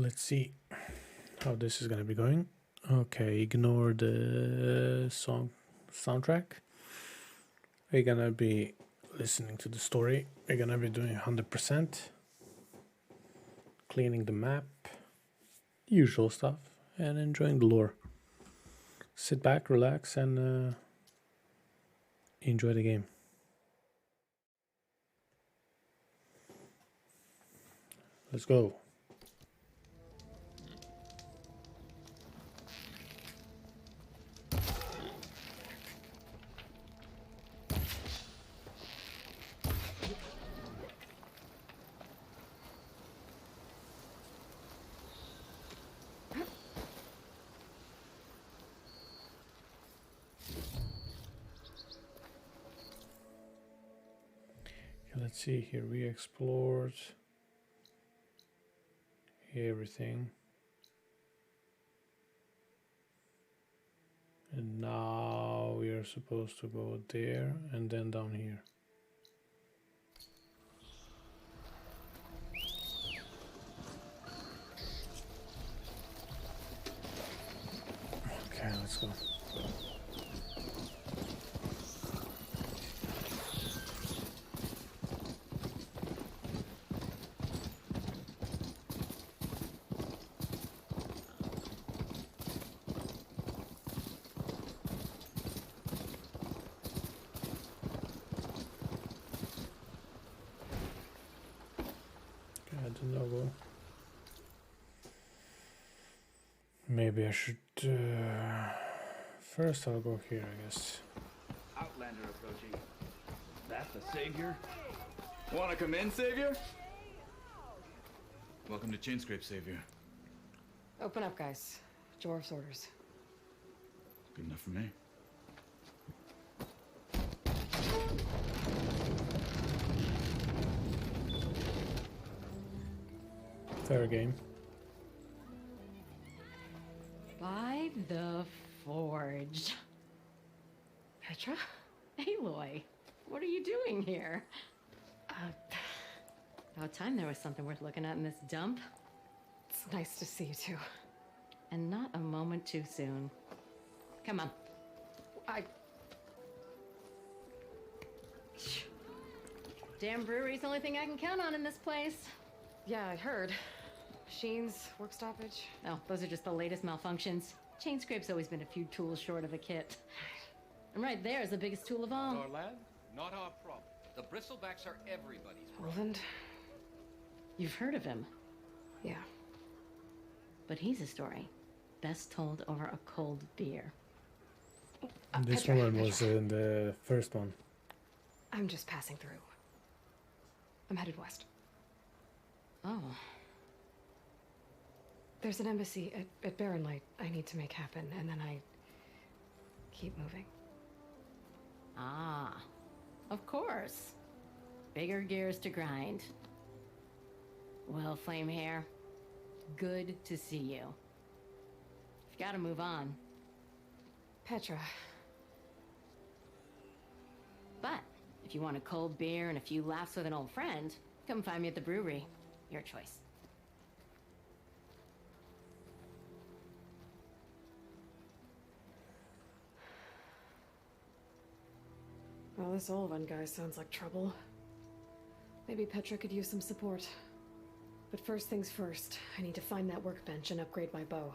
Let's see how this is gonna be going. Okay, ignore the soundtrack. We're gonna be listening to the story. We're gonna be doing 100%, cleaning the map, usual stuff, and enjoying the lore. Sit back, relax, and enjoy the game. Let's go. Let's see here. We explored everything. And now we are supposed to go there and then down here. Okay, let's go. Logo. Maybe I should first I'll go here, I guess. Outlander approaching. That's the savior? Wanna come in, savior? Welcome to Chainscrape, savior. Open up, guys. Dwarf's orders. Good enough for me. Fair game. By the Forge. Petra? Aloy, what are you doing here? About time there was something worth looking at in this dump. It's nice to see you too. And not a moment too soon. Come on. Damn brewery's the only thing I can count on in this place. Yeah, I heard. Machines, work stoppage. Oh, those are just the latest malfunctions. Chainscrape's always been a few tools short of a kit. And right there is the biggest tool of all. Our lad? Not our problem. The bristlebacks are everybody's problem. Roland? You've heard of him. Yeah. But he's a story best told over a cold beer. This Petra, one was in the first one. I'm just passing through. I'm headed west. Oh. There's an embassy at Barren Light I need to make happen, and then I keep moving. Ah. Of course. Bigger gears to grind. Well, Flamehair, good to see you. You've got to move on. Petra. But if you want a cold beer and a few laughs with an old friend, come find me at the brewery. Your choice. Well, this Olvan guy sounds like trouble. Maybe Petra could use some support. But first things first, I need to find that workbench and upgrade my bow.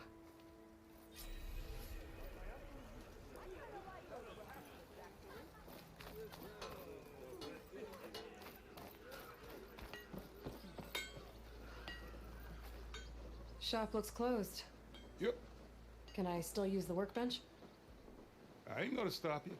Shop looks closed. Yep. Can I still use the workbench? I ain't gonna stop you.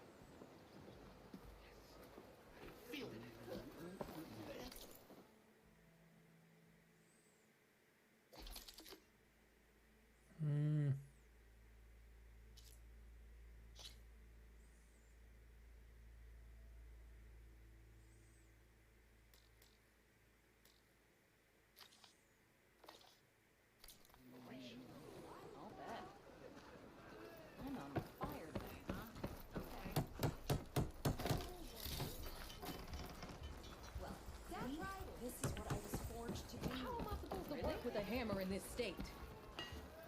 I'll bet. I'm on fire today, huh? Okay. his state.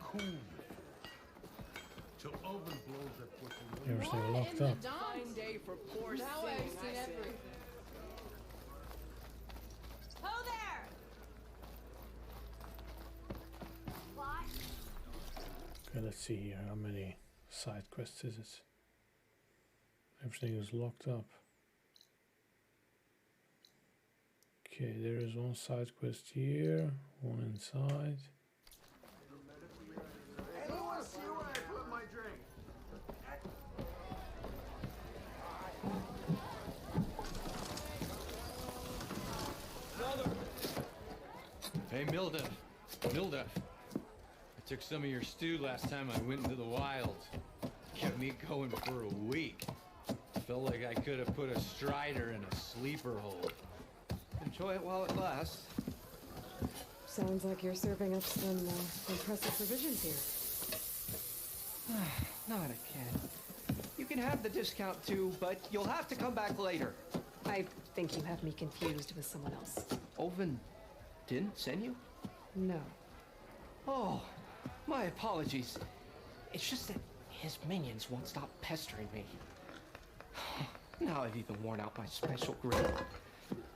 Cool. Till Oven blows that fucking Everything locked up. Fine day for poor Now I've Sing, seen I say. everything. Ho there! Okay, let's see here. How many side quests is it? Everything is locked up. Okay, there is one side quest here, one inside. Anyone see where I put my drink? Hey, Milda. Milda. I took some of your stew last time I went into the wilds. Kept me going for a week. Felt like I could have put a strider in a sleeper hole. Enjoy it while it lasts. Sounds like you're serving up some impressive provisions here. Not again. You can have the discount too, but you'll have to come back later. I think you have me confused with someone else. Oven didn't send you? No. Oh, my apologies. It's just that his minions won't stop pestering me. Now I've even worn out my special grill.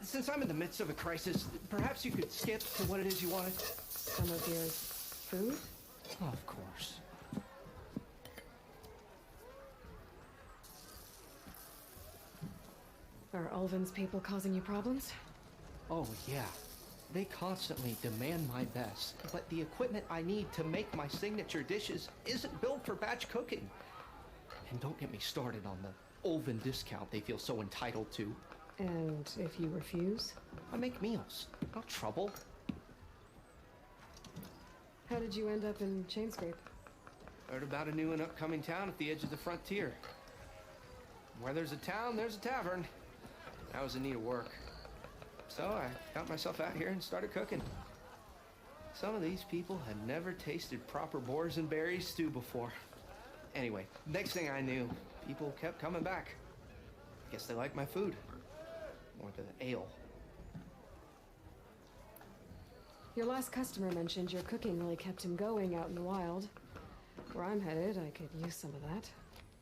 Since I'm in the midst of a crisis, perhaps you could skip to what it is you wanted? Some of your food? Of course. Are Ulvin's people causing you problems? Oh, yeah. They constantly demand my best, but the equipment I need to make my signature dishes isn't built for batch cooking. And don't get me started on the Ulvin discount they feel so entitled to. And if you refuse? I make meals, not trouble. How did you end up in Chainscrape? Heard about a new and upcoming town at the edge of the frontier. Where there's a town, there's a tavern. I was in need of work. So I got myself out here and started cooking. Some of these people had never tasted proper boars and berries stew before. Anyway, next thing I knew, people kept coming back. Guess they liked my food. Or the ale. Your last customer mentioned your cooking really kept him going out in the wild. Where I'm headed, I could use some of that.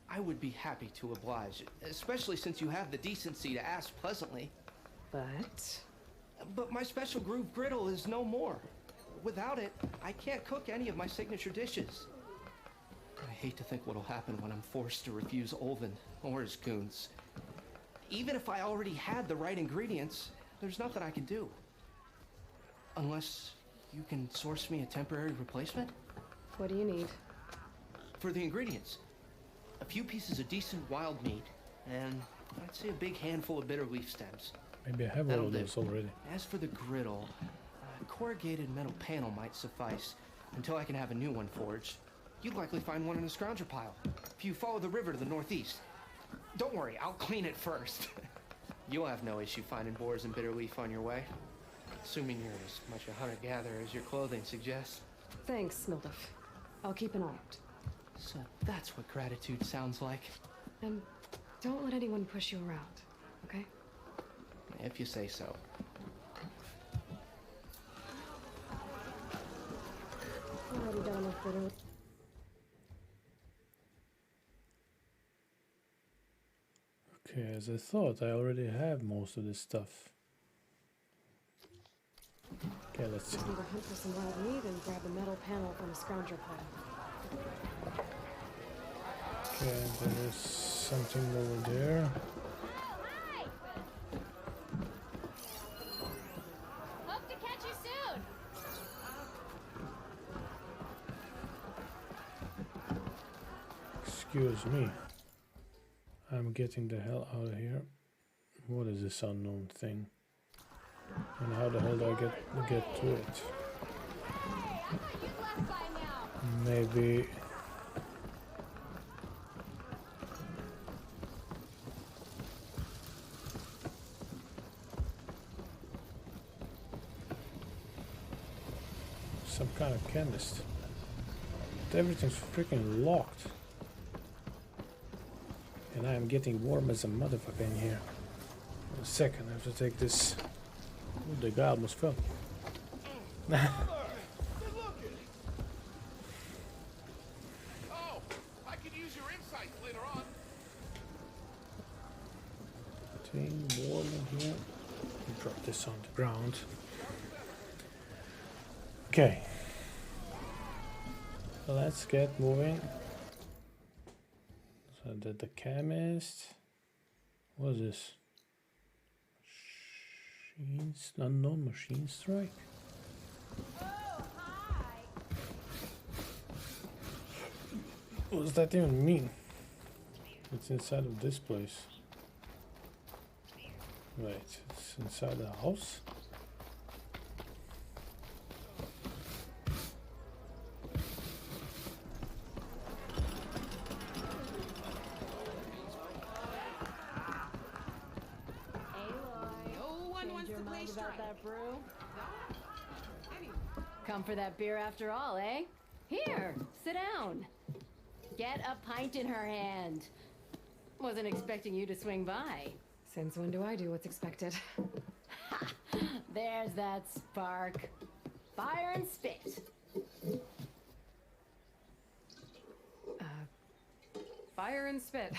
I would be happy to oblige, especially since you have the decency to ask pleasantly. But my special groove griddle is no more. Without it, I can't cook any of my signature dishes. I hate to think what'll happen when I'm forced to refuse Ulvin or his goons. Even if I already had the right ingredients, there's nothing I can do. Unless you can source me a temporary replacement? What do you need? For the ingredients, a few pieces of decent wild meat, and I'd say a big handful of bitter leaf stems. Maybe I have all That'll of do. those already. As for the griddle, a corrugated metal panel might suffice until I can have a new one forged. You'd likely find one in a scrounger pile if you follow the river to the northeast. Don't worry, I'll clean it first. You'll have no issue finding boars and bitter leaf on your way. Assuming you're as much a hunter-gatherer as your clothing suggests. Thanks, Smilduff. I'll keep an eye out. So that's what gratitude sounds like. And don't let anyone push you around, okay? If you say so. Already done enough bitter. Okay, as I thought, I already have most of this stuff. Okay, let's see. Just need to hunt for some wild meat and grab a metal panel from a scrounger pile. Okay, there's something over there. Hi! Hope to catch you soon! Excuse me. I'm getting the hell out of here. What is this unknown thing? And how the hell do I get to it? Hey, I thought you'd left by now! Maybe... some kind of chemist. But everything's freaking locked. And I am getting warm as a motherfucker in here. Wait a second, I have to take this. Oh, the guy almost fell. Good looking. anything warm in here? Drop this on the ground. Okay. Let's get moving. So the chemist. What is this? Machines, unknown machine strike. What does that even mean? It's inside of this place. Wait, it's inside the house? Come for that beer after all, eh? Here, sit down. Get a pint in her hand. Wasn't expecting you to swing by. Since when do I do what's expected? There's that spark. Fire and spit. Fire and spit.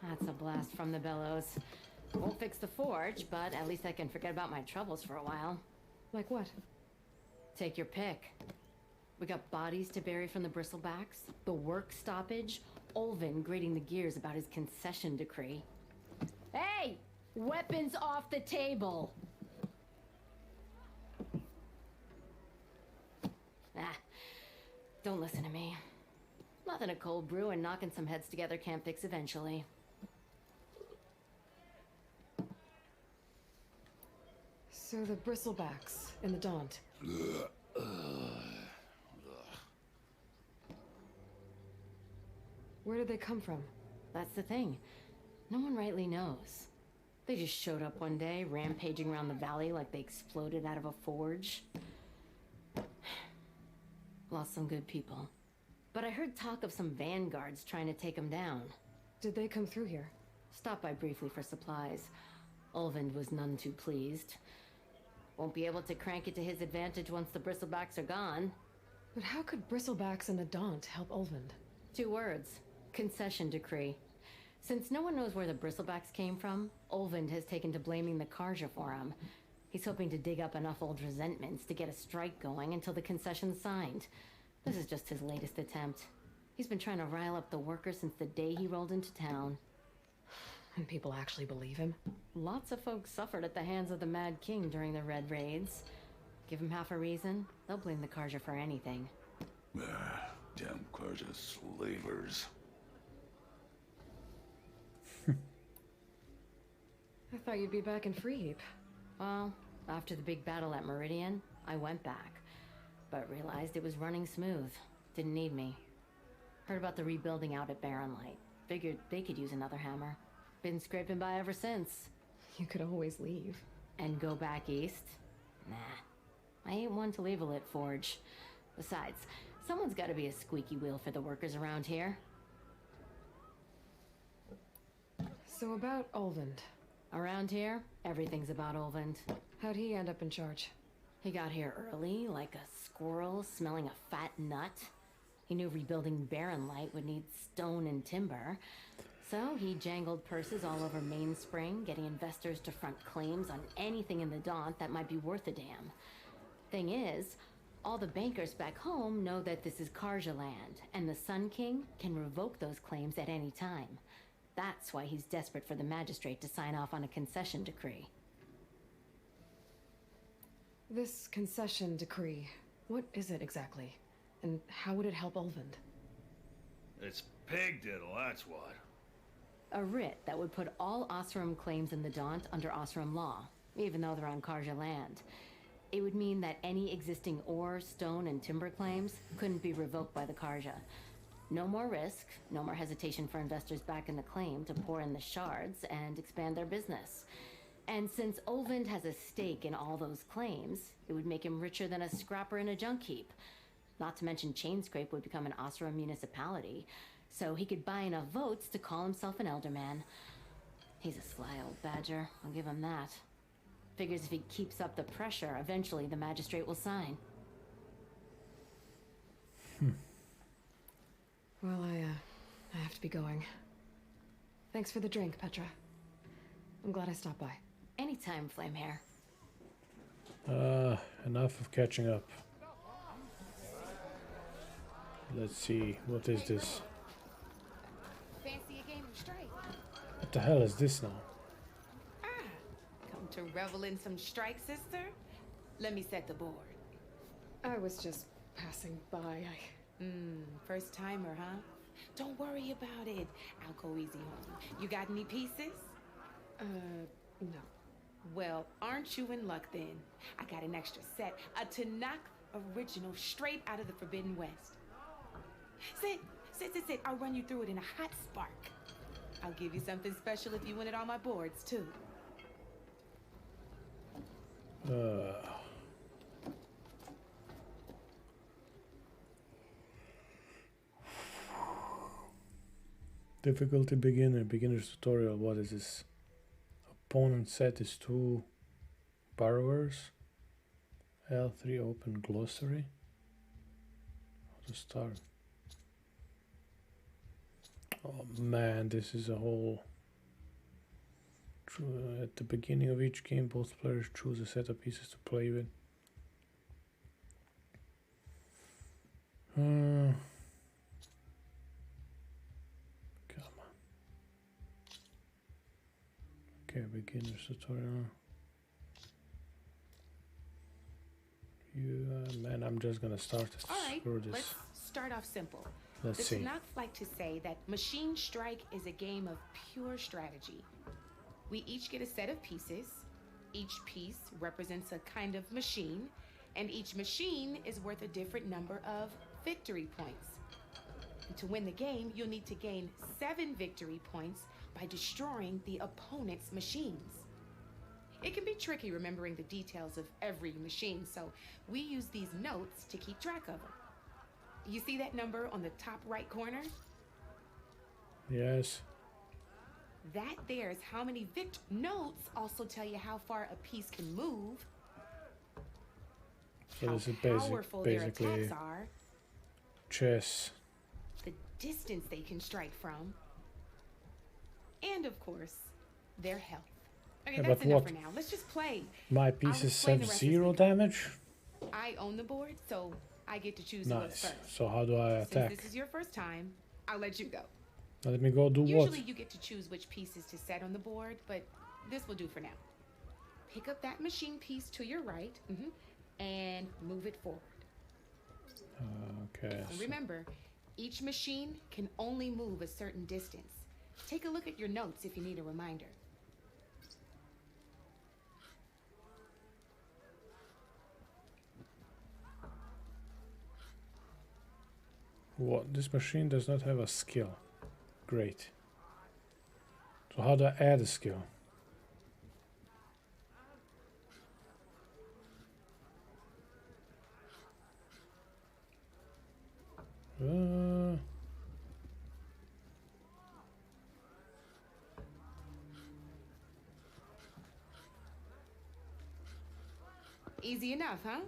That's a blast from the bellows. Won't fix the forge, but at least I can forget about my troubles for a while. Like what? Take your pick. We got bodies to bury from the bristlebacks, the work stoppage, Olvin grating the gears about his concession decree. Hey! Weapons off the table! Ah, don't listen to me. Nothing a cold brew and knocking some heads together can't fix eventually. So the bristlebacks in the Daunt. Where did they come from? That's the thing. No one rightly knows. They just showed up one day, rampaging around the valley like they exploded out of a forge. Lost some good people. But I heard talk of some vanguards trying to take them down. Did they come through here? Stopped by briefly for supplies. Olvind was none too pleased. Won't be able to crank it to his advantage once the bristlebacks are gone. But how could bristlebacks and the Daunt help Olvind? 2 words. Concession decree. Since no one knows where the bristlebacks came from, Olvind has taken to blaming the Karja for him. He's hoping to dig up enough old resentments to get a strike going until the concession's signed. This is just his latest attempt. He's been trying to rile up the workers since the day he rolled into town. And people actually believe him? Lots of folks suffered at the hands of the Mad King during the Red Raids. Give him half a reason, they'll blame the Karja for anything. Damn Karja slavers. I thought you'd be back in Freeheap. Well, after the big battle at Meridian, I went back. But realized it was running smooth. Didn't need me. Heard about the rebuilding out at Barren Light. Figured they could use another hammer. Been scraping by ever since. You could always leave. And go back east? Nah. I ain't one to leave a lit forge. Besides, someone's gotta be a squeaky wheel for the workers around here. So about Olvind. Around here, everything's about Olvind. How'd he end up in charge? He got here early, like a squirrel smelling a fat nut. He knew rebuilding Barren Light would need stone and timber. So he jangled purses all over Mainspring, getting investors to front claims on anything in the Daunt that might be worth a damn. Thing is, all the bankers back home know that this is Karja land, and the Sun King can revoke those claims at any time. That's why he's desperate for the magistrate to sign off on a concession decree. This concession decree, what is it exactly? And how would it help Olvind? It's pig diddle, that's what. A writ that would put all Osram claims in the Daunt under Osram law, even though they're on Karja land. It would mean that any existing ore, stone, and timber claims couldn't be revoked by the Karja. No more risk, no more hesitation for investors back in the claim to pour in the shards and expand their business. And since Olvind has a stake in all those claims, it would make him richer than a scrapper in a junk heap. Not to mention Chainscrape would become an Osram municipality, so he could buy enough votes to call himself an elderman. He's a sly old badger, I'll give him that. Figures if he keeps up the pressure, eventually the magistrate will sign. Well, I have to be going. Thanks for the drink, Petra. I'm glad I stopped by. Anytime, Flamehair. Enough of catching up. Let's see, what is this? Fancy a game of strike? What the hell is this now? Come to revel in some strike, sister? Let me set the board. I was just passing by. First timer, huh? Don't worry about it. I'll go easy on you. You got any pieces? No. Well, aren't you in luck then? I got an extra set, a Tanakh original straight out of the Forbidden West. Sit. I'll run you through it in a hot spark. I'll give you something special if you win it on my boards, too. Difficulty beginner, beginner's tutorial. What is this? Opponent set is 2 borrowers. L3 open glossary. How to start? Oh man, this is a whole. At the beginning of each game, both players choose a set of pieces to play with. Come on. Okay, beginner's tutorial. Man, I'm just gonna start this. All right, Screw this. let's start off simple. Let's the see. Tanakhs like to say that Machine Strike is a game of pure strategy. We each get a set of pieces. Each piece represents a kind of machine, and each machine is worth a different number of victory points. And to win the game, you'll need to gain 7 victory points by destroying the opponent's machines. It can be tricky remembering the details of every machine, so we use these notes to keep track of them. You see that number on the top right corner? Yes. That there is how many notes also tell you how far a piece can move, So how this is powerful their basically attacks are, chess. the distance they can strike from, and of course, their health. Okay, Yeah, that's but enough what? for now. Let's just play. My pieces explain have the rest as we 0 go. damage? I own the board, so I get to choose who goes Nice. first. So how do I attack? Since this is your first time, I'll let you go. Now let me go do Usually what? you get to choose which pieces to set on the board, but this will do for now. Pick up that machine piece to your right, and move it forward. Okay. And remember, each machine can only move a certain distance. Take a look at your notes if you need a reminder. What? This machine does not have a skill. Great. So how do I add a skill? Easy enough, huh?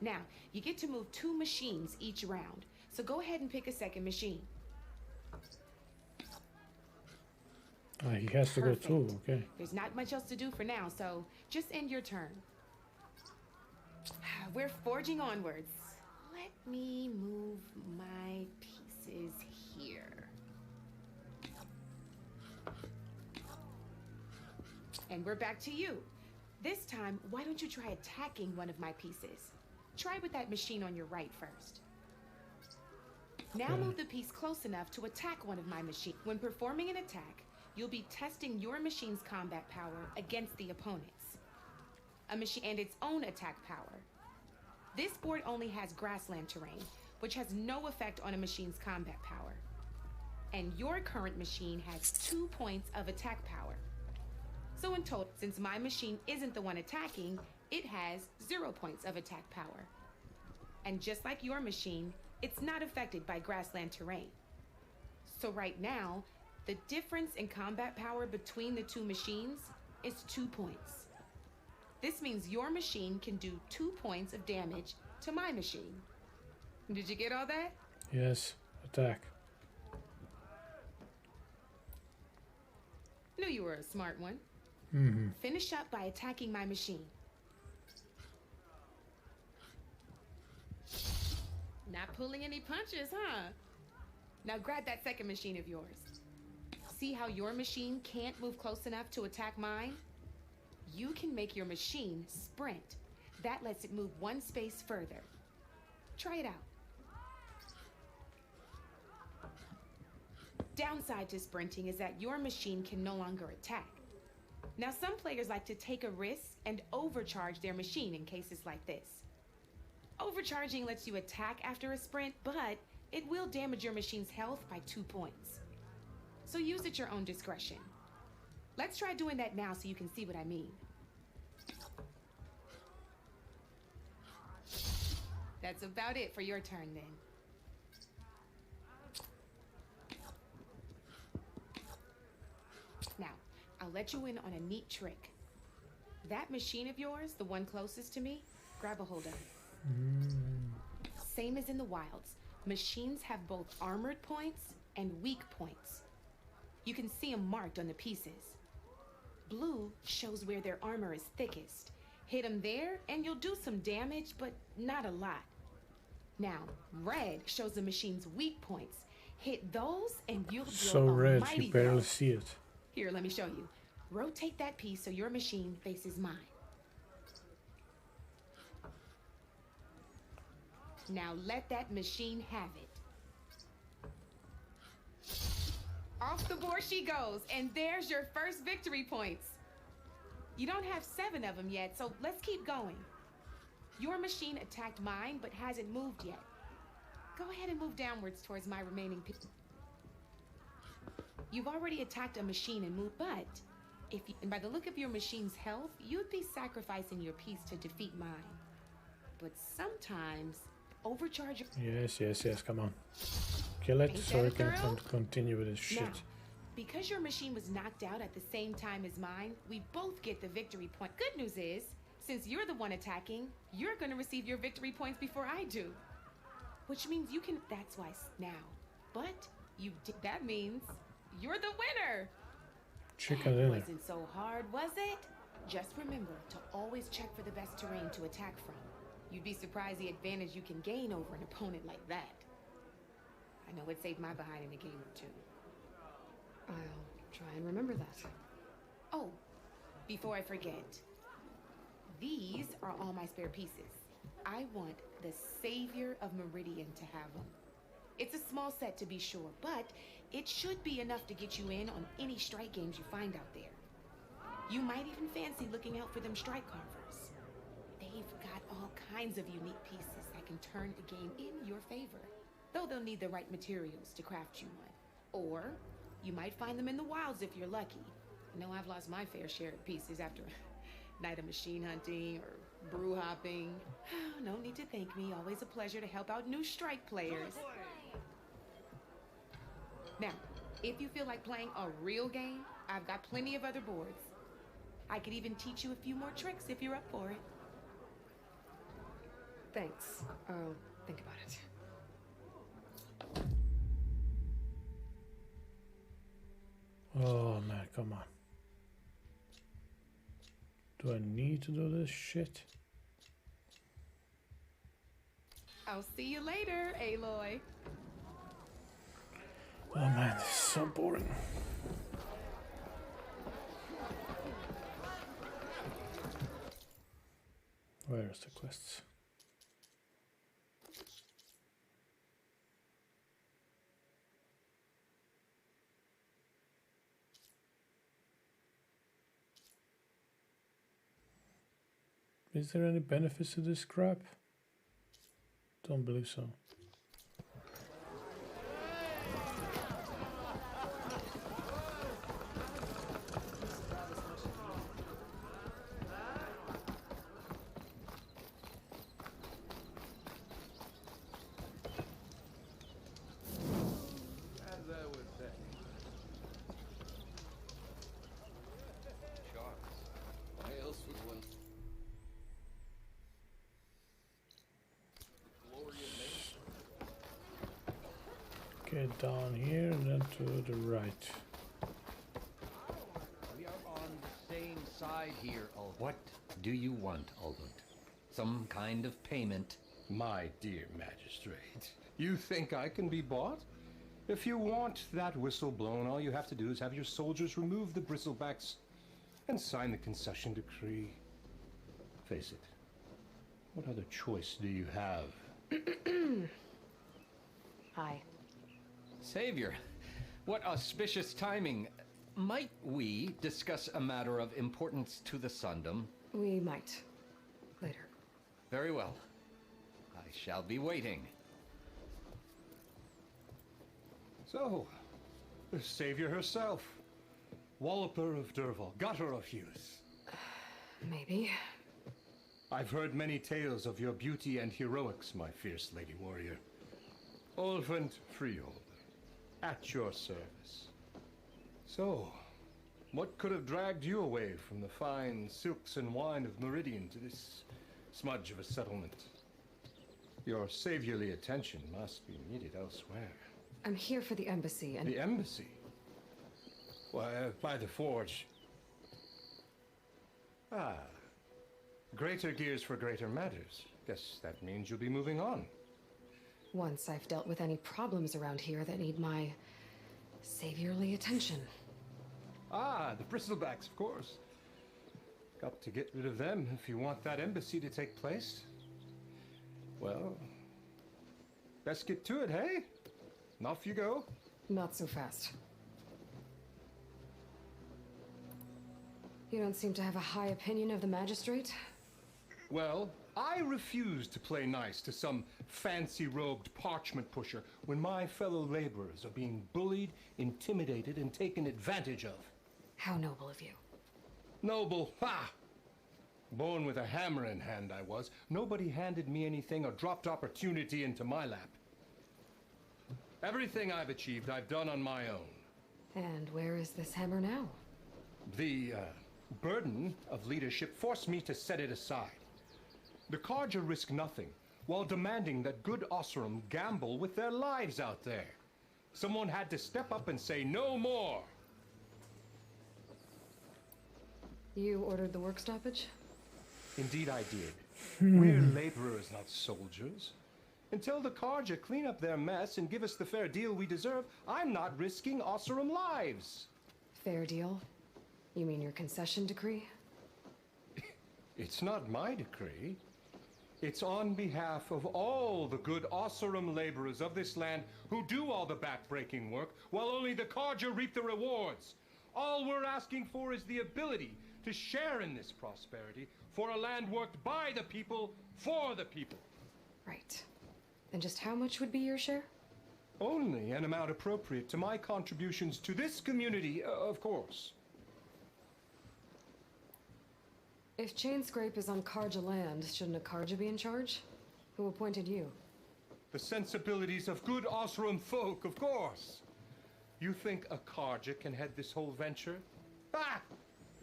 Now, you get to move 2 machines each round. So go ahead and pick a second machine. He has to go Perfect. too, okay. There's not much else to do for now, so just end your turn. We're forging onwards. Let me move my pieces here. And we're back to you. This time, why don't you try attacking one of my pieces? Try with that machine on your right first. Now move the piece close enough to attack one of my machines. When performing an attack, you'll be testing your machine's combat power against the opponent's. A machine and its own attack power. This board only has grassland terrain, which has no effect on a machine's combat power. And your current machine has 2 points of attack power. So in total, since my machine isn't the one attacking, it has 0 points of attack power. And just like your machine, it's not affected by grassland terrain. So right now, the difference in combat power between the 2 machines is 2 points. This means your machine can do 2 points of damage to my machine. Did you get all that? Yes, attack. Knew you were a smart one. Finish up by attacking my machine. Not pulling any punches, huh? Now grab that second machine of yours. See how your machine can't move close enough to attack mine? You can make your machine sprint. That lets it move one space further. Try it out. Downside to sprinting is that your machine can no longer attack. Now, some players like to take a risk and overcharge their machine in cases like this. Overcharging lets you attack after a sprint, but it will damage your machine's health by 2 points. So use at your own discretion. Let's try doing that now so you can see what I mean. That's about it for your turn then. Now, I'll let you in on a neat trick. That machine of yours, the one closest to me, grab a hold of it. Same as in the wilds, machines have both armored points and weak points. You can see them marked on the pieces. Blue shows where their armor is thickest. Hit them there and you'll do some damage, but not a lot. Now, red shows the machine's weak points. Hit those and you'll deal So a red, mighty you barely blow. see it. Here, let me show you. Rotate that piece so your machine faces mine. Now let that machine have it. Off the board she goes, and there's your first victory points. You don't have 7 of them yet, so let's keep going. Your machine attacked mine, but hasn't moved yet. Go ahead and move downwards towards my remaining piece. You've already attacked a machine and moved, but and by the look of your machine's health, you'd be sacrificing your piece to defeat mine. But sometimes, overcharge. Yes, come on. Kill it Ain't so that we a can thrill? continue with this shit. Now, because your machine was knocked out at the same time as mine, we both get the victory point. Good news is, since you're the one attacking, you're gonna receive your victory points before I do. Which means you can, that's why now. But that means you're the winner. Chicken dinner. Wasn't so hard, was it? Just remember to always check for the best terrain to attack from. You'd be surprised the advantage you can gain over an opponent like that. I know it saved my behind in a game or two. I'll try and remember that. Oh, before I forget, these are all my spare pieces. I want the Savior of Meridian to have them. It's a small set to be sure, but it should be enough to get you in on any strike games you find out there. You might even fancy looking out for them strike carvers. They've got all kinds of unique pieces that can turn a game in your favor, though they'll need the right materials to craft you one. Or you might find them in the wilds if you're lucky. I know I've lost my fair share of pieces after a night of machine hunting or brew hopping. No need to thank me. Always a pleasure to help out new strike players. Now, if you feel like playing a real game, I've got plenty of other boards. I could even teach you a few more tricks if you're up for it. Thanks. I'll think about it. Oh man, come on. Do I need to do this shit? I'll see you later, Aloy. Oh man, this is so boring. Where's the quests? Is there any benefits to this crap? Don't believe so. As I was saying. Sharks. Why else would one... Gloria Lane? Get down here and then to the right. aside here, Ulvund. What do you want, Ulvund? Some kind of payment? My dear magistrate, you think I can be bought? If you want that whistle blown, all you have to do is have your soldiers remove the bristlebacks and sign the concession decree. Face it, what other choice do you have? Hi. Savior, what auspicious timing. Might we discuss a matter of importance to the Sundom? We might. Later. Very well. I shall be waiting. So, the savior herself, Walloper of Derval, gutter of youth. Maybe. I've heard many tales of your beauty and heroics, my fierce lady warrior. Ulvund Freeholder, at your service. So, what could have dragged you away from the fine silks and wine of Meridian to this smudge of a settlement? Your saviorly attention must be needed elsewhere. I'm here for the embassy and... The embassy? Why, by the forge. Ah. Greater gears for greater matters. Guess that means you'll be moving on. Once I've dealt with any problems around here that need my saviorly attention. Ah, the bristlebacks, of course. Got to get rid of them if you want that embassy to take place. Well, best get to it, hey? And off you go. Not so fast. You don't seem to have a high opinion of the magistrate? Well, I refuse to play nice to some fancy-robed parchment pusher when my fellow laborers are being bullied, intimidated, and taken advantage of. How noble of you. Noble, ha! Born with a hammer in hand I was. Nobody handed me anything or dropped opportunity into my lap. Everything I've achieved, I've done on my own. And where is this hammer now? The burden of leadership forced me to set it aside. The Carja risk nothing, while demanding that good Osram gamble with their lives out there. Someone had to step up and say no more. You ordered the work stoppage? Indeed I did. We're laborers, not soldiers. Until the Carja clean up their mess and give us the fair deal we deserve, I'm not risking Osram lives. Fair deal? You mean your concession decree? It's not my decree. It's on behalf of all the good Osram laborers of this land who do all the back-breaking work, while only the Carja reap the rewards. All we're asking for is the ability to share in this prosperity for a land worked by the people, for the people. Right. And just how much would be your share? Only an amount appropriate to my contributions to this community, of course. If Chainscrape is on Carja land, shouldn't a Carja be in charge? Who appointed you? The sensibilities of good Osram folk, of course. You think a Carja can head this whole venture? Ah!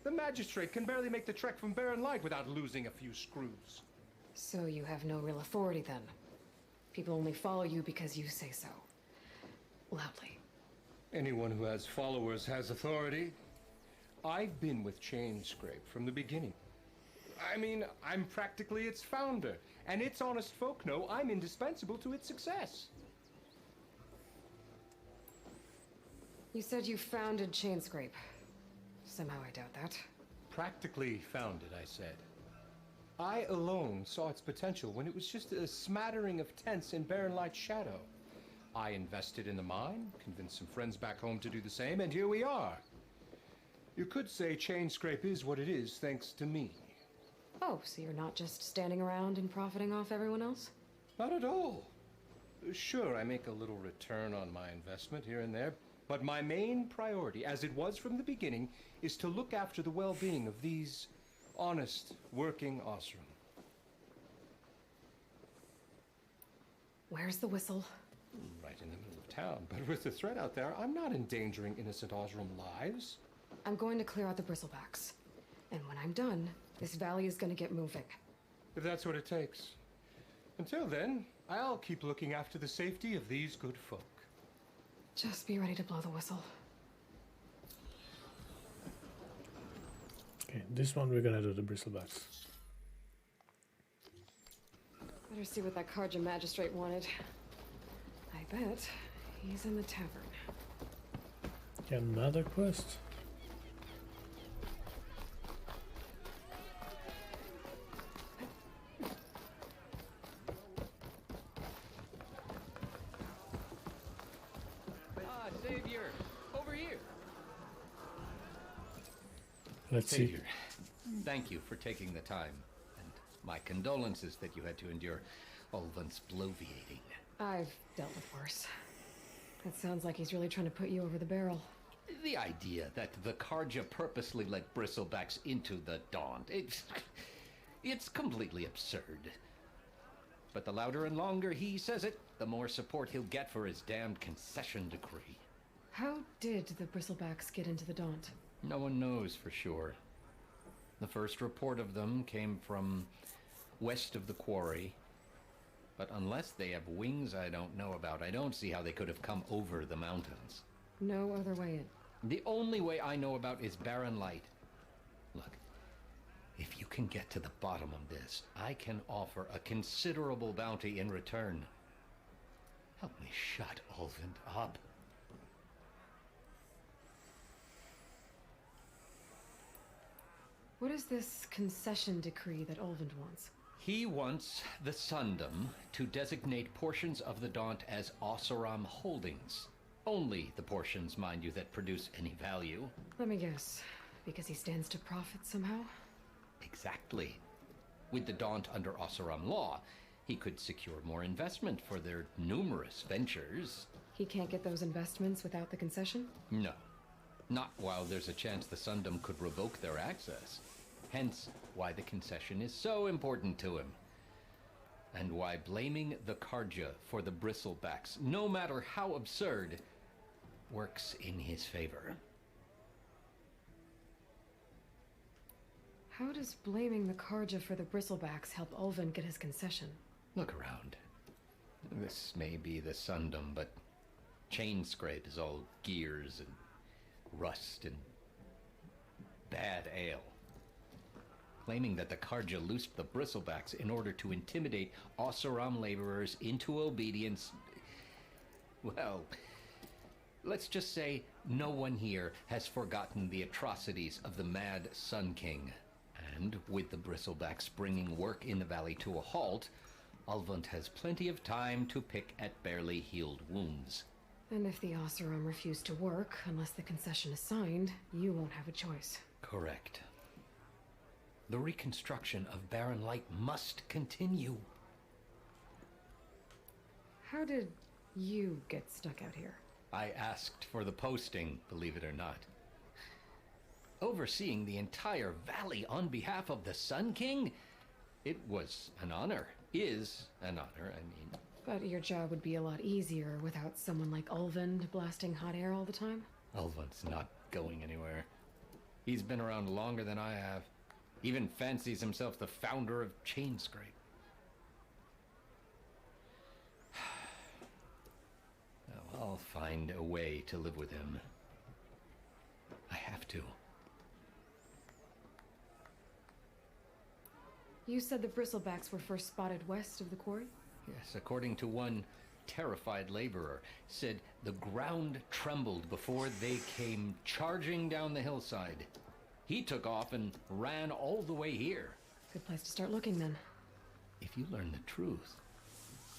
The magistrate can barely make the trek from Barren Light without losing a few screws. So you have no real authority then? People only follow you because you say so. Loudly. Anyone who has followers has authority. I've been with Chainscrape from the beginning. I mean, I'm practically its founder, and its honest folk know I'm indispensable to its success. You said you founded Chainscrape. Somehow I doubt that. Practically founded, I said. I alone saw its potential when it was just a smattering of tents in Barren Light's shadow. I invested in the mine, convinced some friends back home to do the same, and here we are. You could say Chainscrape is what it is thanks to me. Oh, so you're not just standing around and profiting off everyone else? Not at all. Sure, I make a little return on my investment here and there, but my main priority, as it was from the beginning, is to look after the well-being of these honest, working Osram. Where's the whistle? Right in the middle of town, but with the threat out there, I'm not endangering innocent Osram lives. I'm going to clear out the bristlebacks. And when I'm done, this valley is going to get moving. If that's what it takes. Until then, I'll keep looking after the safety of these good folk. Just be ready to blow the whistle. Okay, this one we're gonna do the bristlebacks. Better see what that Karja magistrate wanted. I bet he's in the tavern. Another quest. Ah, Savior, over here. Let's see. Savior, thank you for taking the time, and my condolences that you had to endure Ulvan's bloviating. I've dealt with worse. It sounds like he's really trying to put you over the barrel. The idea that the Karja purposely let bristlebacks into the Daunt, it's completely absurd. But the louder and longer he says it, the more support he'll get for his damned concession decree. How did the bristlebacks get into the Daunt? No one knows for sure. The first report of them came from west of the quarry. But unless they have wings I don't know about, I don't see how they could have come over the mountains. No other way in. The only way I know about is Barren Light. Look, if you can get to the bottom of this, I can offer a considerable bounty in return. Help me shut Ulvin up. What is this concession decree that Ulvin wants? He wants the Sundom to designate portions of the Daunt as Osseram holdings. Only the portions, mind you, that produce any value. Let me guess. Because he stands to profit somehow? Exactly. With the Daunt under Osseram law, he could secure more investment for their numerous ventures. He can't get those investments without the concession? No. Not while there's a chance the Sundom could revoke their access. Hence, why the concession is so important to him. And why blaming the Karja for the bristlebacks, no matter how absurd, works in his favor. How does blaming the Karja for the bristlebacks help Ulvin get his concession? Look around. This may be the Sundom, but Chainscrape is all gears and rust and bad ale. Claiming that the Karja loosed the bristlebacks in order to intimidate Osseram laborers into obedience. Well, let's just say no one here has forgotten the atrocities of the Mad Sun King. And with the bristlebacks bringing work in the valley to a halt, Ulvund has plenty of time to pick at barely healed wounds. And if the Osseram refuse to work, unless the concession is signed, you won't have a choice. Correct. The reconstruction of Barren Light must continue. How did you get stuck out here? I asked for the posting, believe it or not. Overseeing the entire valley on behalf of the Sun King? It was an honor. Is an honor, I mean. But your job would be a lot easier without someone like Ulvund blasting hot air all the time? Ulvund's not going anywhere. He's been around longer than I have. Even fancies himself the founder of Chainscrape. Well, I'll find a way to live with him. I have to. You said the bristlebacks were first spotted west of the quarry? Yes, according to one terrified laborer, said the ground trembled before they came charging down the hillside. He took off and ran all the way here. Good place to start looking, then. If you learn the truth,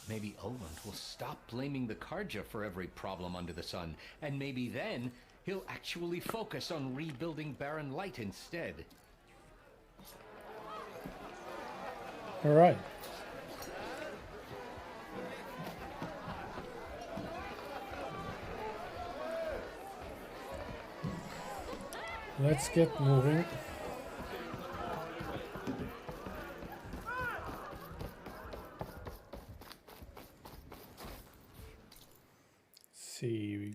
maybe Olund will stop blaming the Karja for every problem under the sun, and maybe then he'll actually focus on rebuilding Barren Light instead. All right. Let's get moving. See, we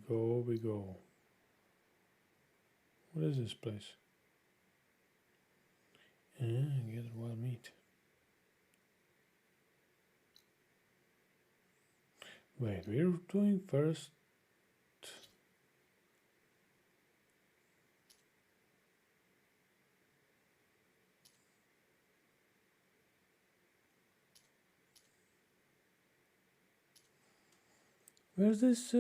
go. What is this place? Get wild meat. Wait, we're doing first. Where's this?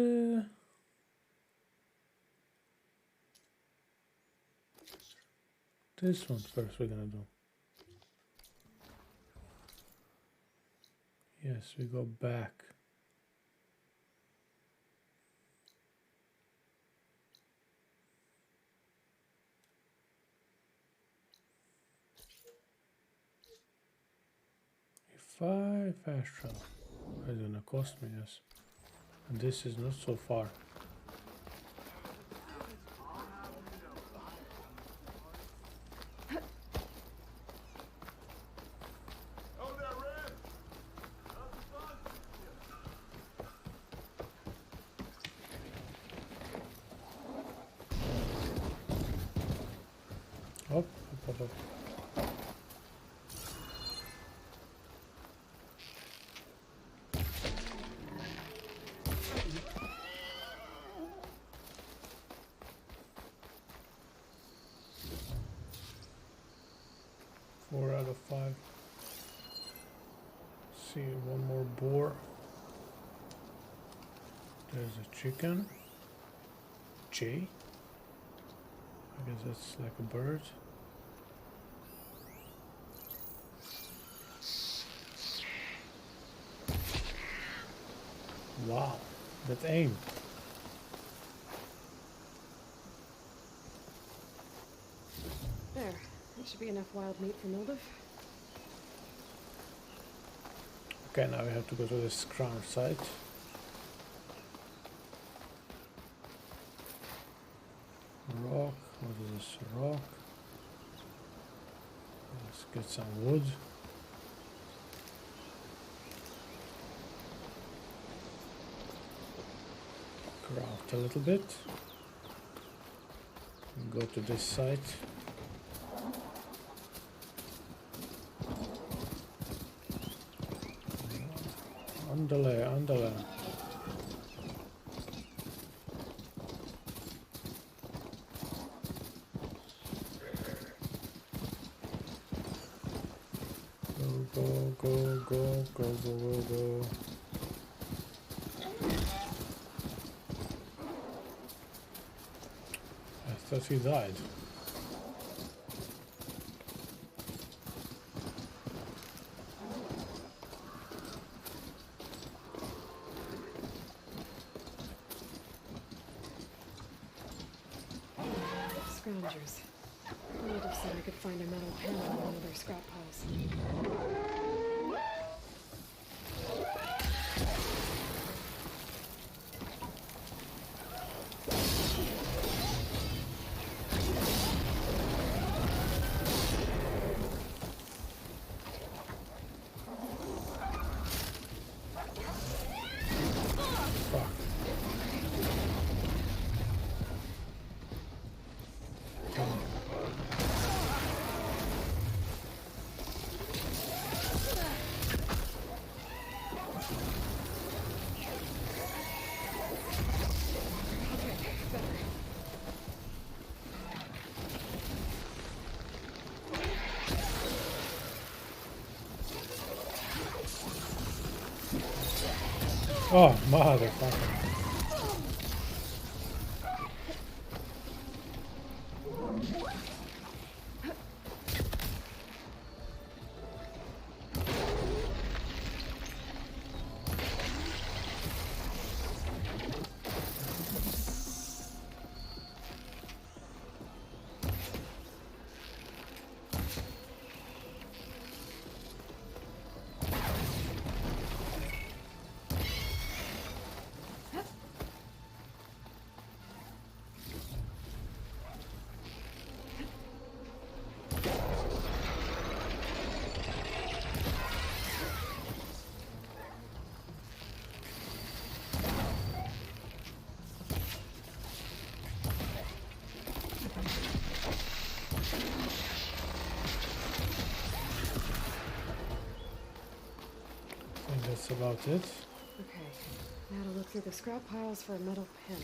This one first we're gonna do. Yes, we go back. If I fast travel, it's gonna cost me, yes. And this is not so far. Up, up, up, up. Four out of 5. See, one more boar. There's a chicken. J. I guess that's like a bird. Wow, that aim. There. That should be enough wild meat for Mildev. Okay, now we have to go to this crown site. Rock, what is this? Rock. Let's get some wood. Craft a little bit. Go to this site. Andale, andale. Go. I thought he died. Scroungers. Mildev said I could find a metal panel in one of their scrap piles. Oh, motherfucker. That's about it. Okay, now to look through the scrap piles for a metal panel.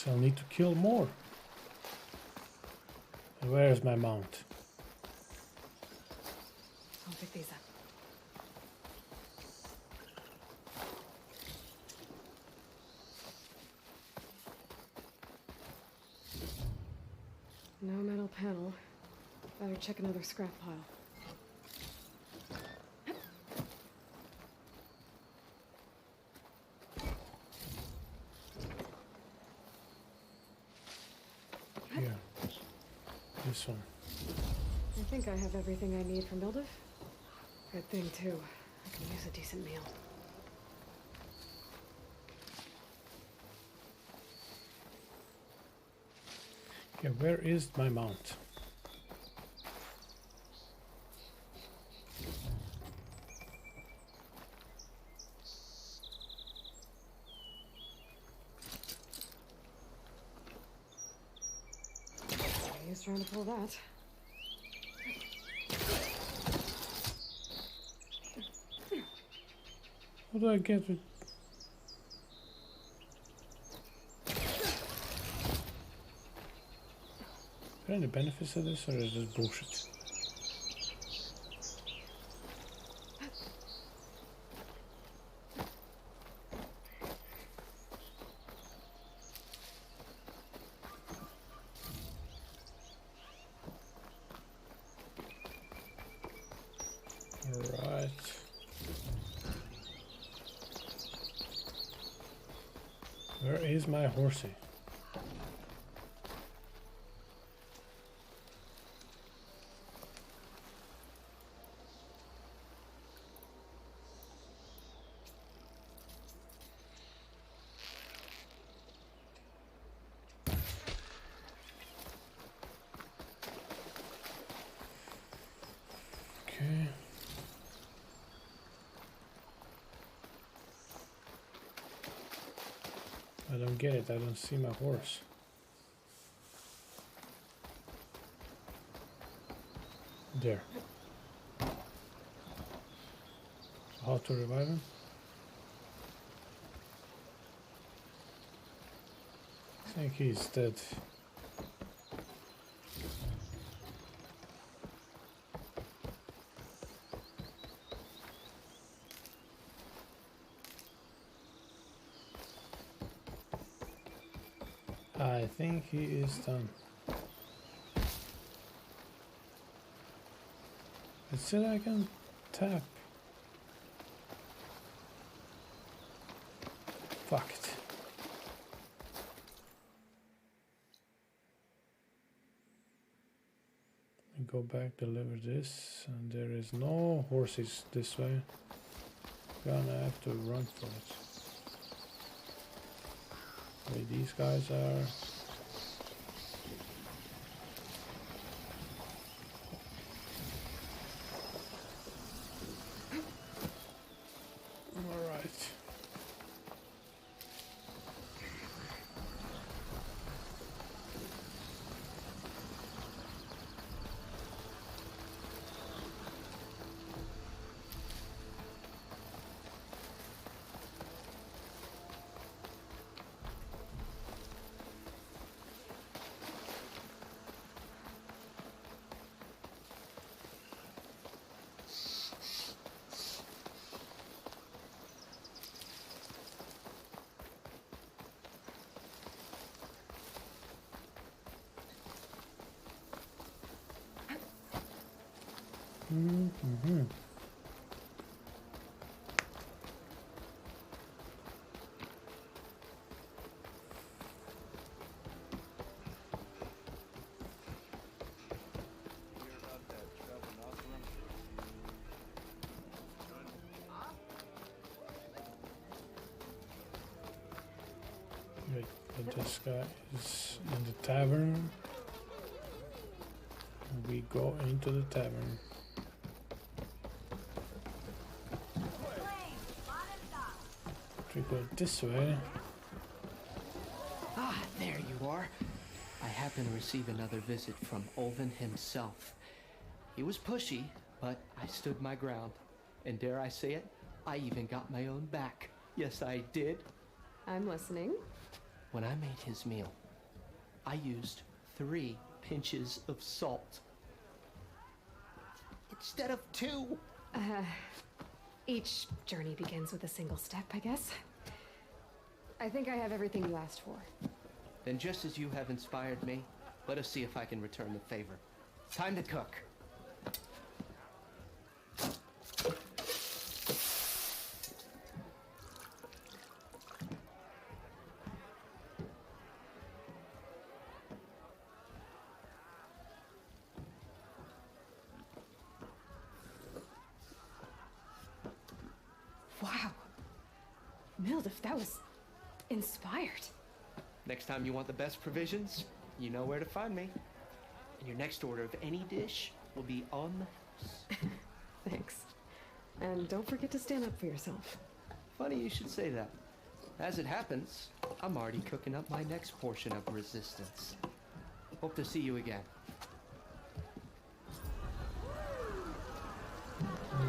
So I'll need to kill more. And where is my mount? I'll pick these up. No metal panel. Better check another scrap pile. Here. This one. I think I have everything I need for Mildev. Good thing, too. I can use a decent meal. Okay, where is my mount? He's trying to pull that. How do I get it? Are there any benefits of this, or is this bullshit? Alright. Where is my horsey? Okay. I don't get it. I don't see my horse. There. So how to revive him? I think he's dead. I think he is done. It said I can tap. Fuck it. We go back, deliver this, and there is no horses this way. Gonna have to run for it. Where these guys are. Alright. Mm-hmm. Wait, but this guy is in the tavern. We go into the tavern. We go this way. Ah, there you are. I happen to receive another visit from Olvin himself. He was pushy, but I stood my ground. And dare I say it, I even got my own back. Yes, I did. I'm listening. When I made his meal, I used 3 pinches of salt. Instead of 2. Each journey begins with a single step, I guess. I think I have everything you asked for. Then just as you have inspired me, let us see if I can return the favor. Time to cook. Wow. Mildif, that was inspired. Next time you want the best provisions, you know where to find me. And your next order of any dish will be on the house. Thanks. And don't forget to stand up for yourself. Funny you should say that. As it happens, I'm already cooking up my next portion of resistance. Hope to see you again.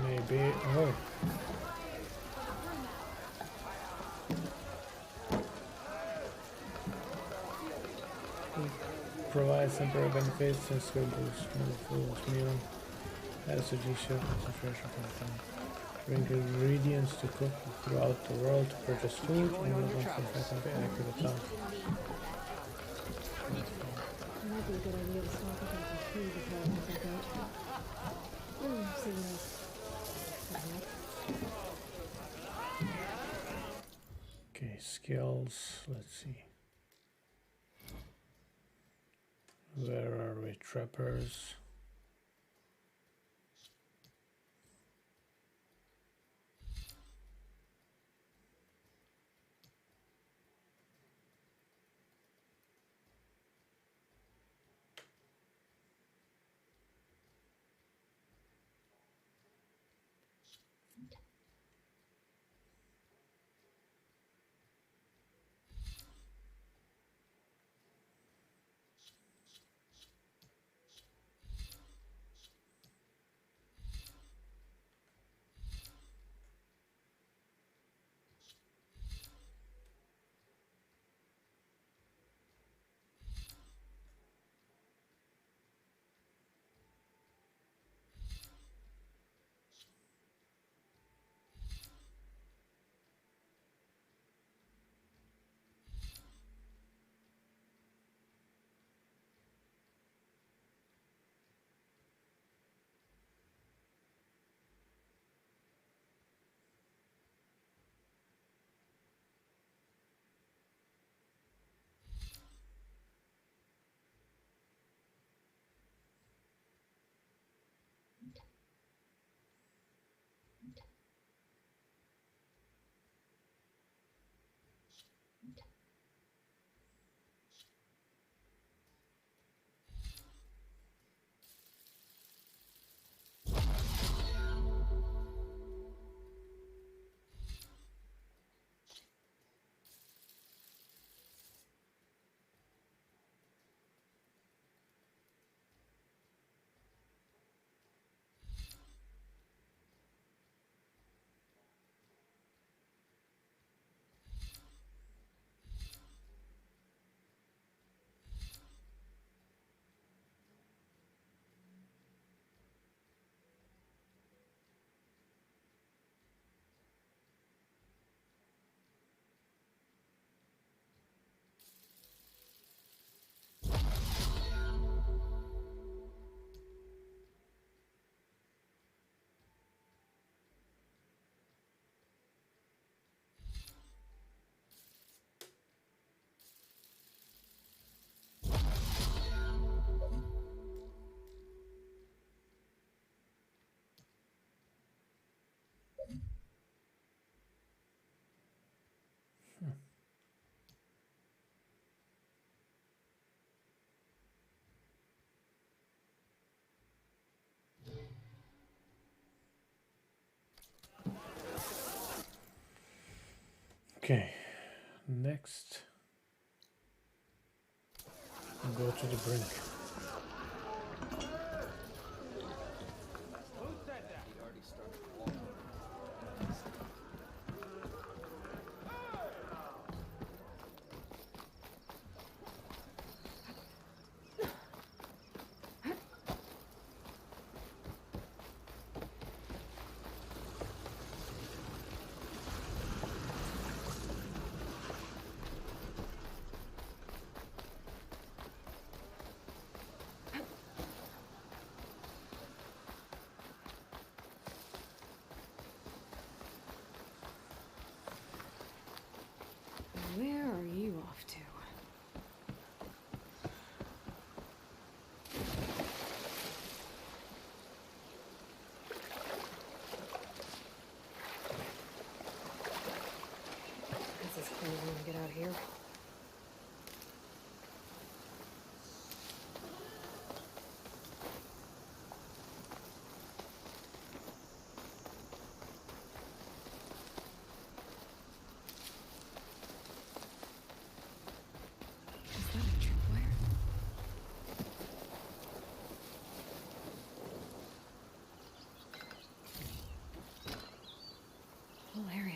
Maybe. Oh. Provides temporary benefits and skill boost meal. Has a D-shirt concentration content. Bring ingredients to cook throughout the world to purchase food and will can be accurate time. It might be a good idea to stock up on some food before I head back out. See what else. Okay, skills. Let's see. Where are we? Trappers. Okay, next, go to the brink.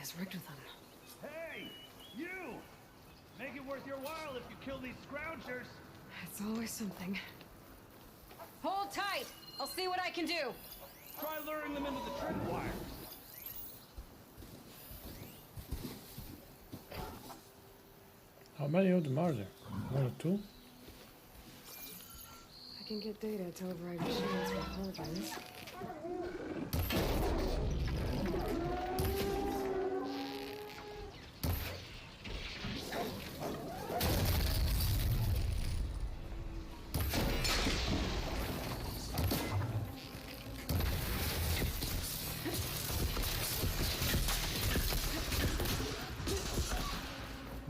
has rigged with them. Hey, you! Make it worth your while if you kill these scroungers. It's always something. Hold tight! I'll see what I can do! Try luring them into the tripwires. How many of them are there? One or two? I can get data to override machines from cauldrons.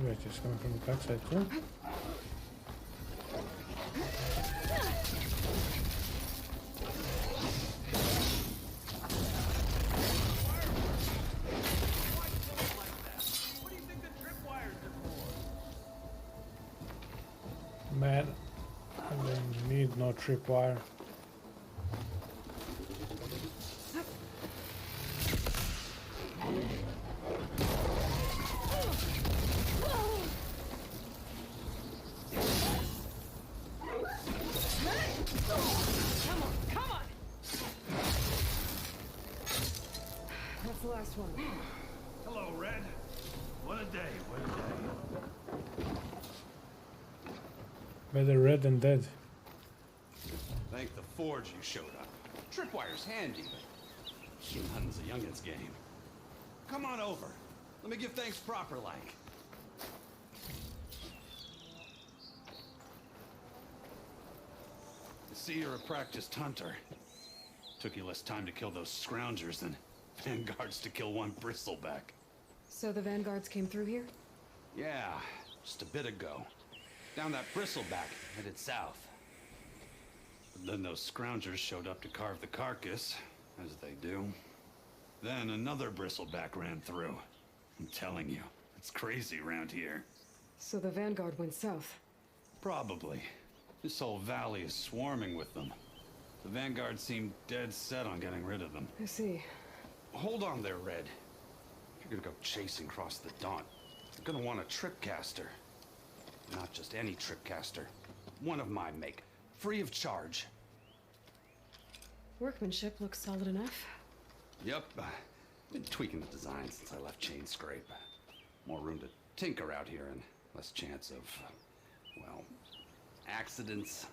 Wait, it's coming from the backside too? What do you think the tripwires are for? Man, I don't need no tripwire. Come on! That's the last one. Hello, Red. What a day, what a day. Better red than dead. Thank the Forge you showed up. Tripwire's handy, but nothing's a youngin's game. Come on over. Let me give thanks proper like. I see you're a practiced hunter. Took you less time to kill those scroungers than vanguards to kill one bristleback. So the vanguards came through here? Yeah, just a bit ago. Down that bristleback, headed south. But then those scroungers showed up to carve the carcass, as they do. Then another bristleback ran through. I'm telling you, it's crazy around here. So the vanguard went south? Probably. This whole valley is swarming with them. The vanguard seemed dead set on getting rid of them. I see. Hold on there, Red. If you're gonna go chasing across the Daunt, you're gonna want a tripcaster. Not just any tripcaster. One of my make. Free of charge. Workmanship looks solid enough. Yep. Been tweaking the design since I left Chain Scrape. More room to tinker out here and less chance of, well, accidents.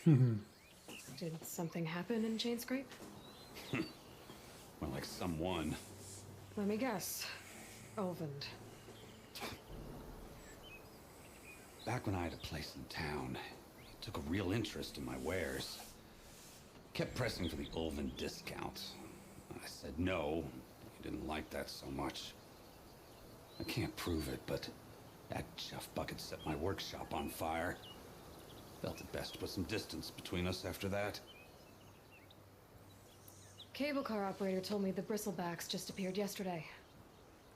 Did something happen in Chain Scrape? Well, like someone. Let me guess. Olvend. Back when I had a place in town, he took a real interest in my wares. Kept pressing for the Ulven discount. I said no. He didn't like that so much. I can't prove it, but that chuff bucket set my workshop on fire. Felt it best to put some distance between us after that. Cable car operator told me the bristlebacks just appeared yesterday.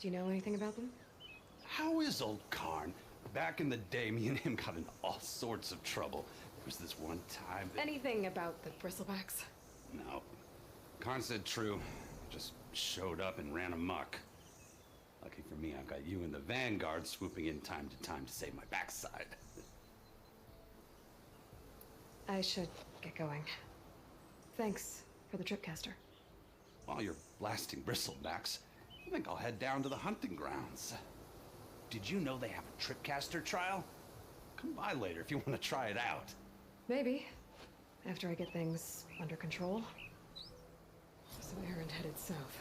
Do you know anything about them? How is old Karn? Back in the day, me and him got into all sorts of trouble. There was this one time that... Anything about the bristlebacks? No. Karn said true. Just showed up and ran amok. Lucky for me, I've got you and the Vanguard swooping in time to save my backside. I should get going. Thanks for the tripcaster. While you're blasting bristlebacks, I think I'll head down to the hunting grounds. Did you know they have a tripcaster trial? Come by later if you want to try it out. Maybe. After I get things under control. So Aaron headed south.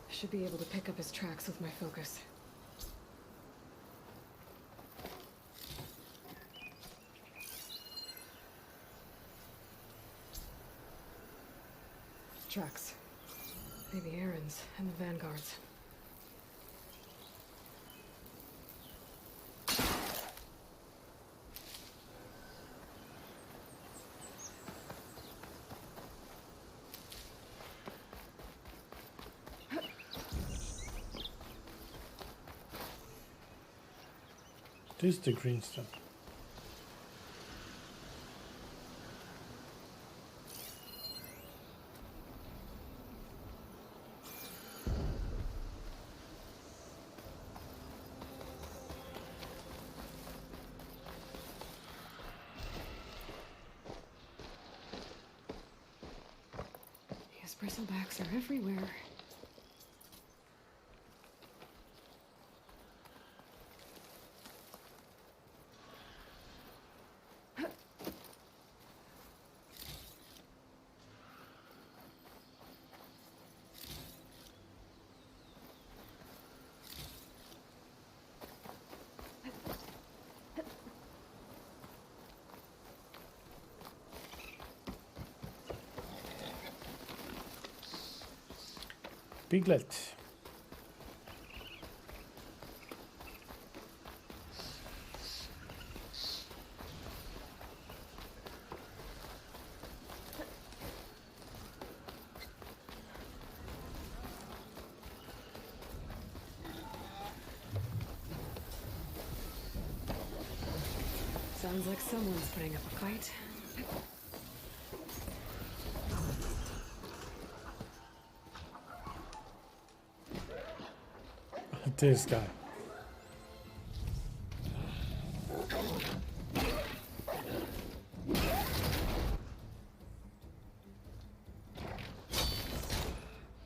I should be able to pick up his tracks with my focus. Tracks. Maybe Aaron's and the Vanguard's. This is the green stuff. Bristlebacks are everywhere. Piglet. Sounds like someone's putting up a fight. This guy.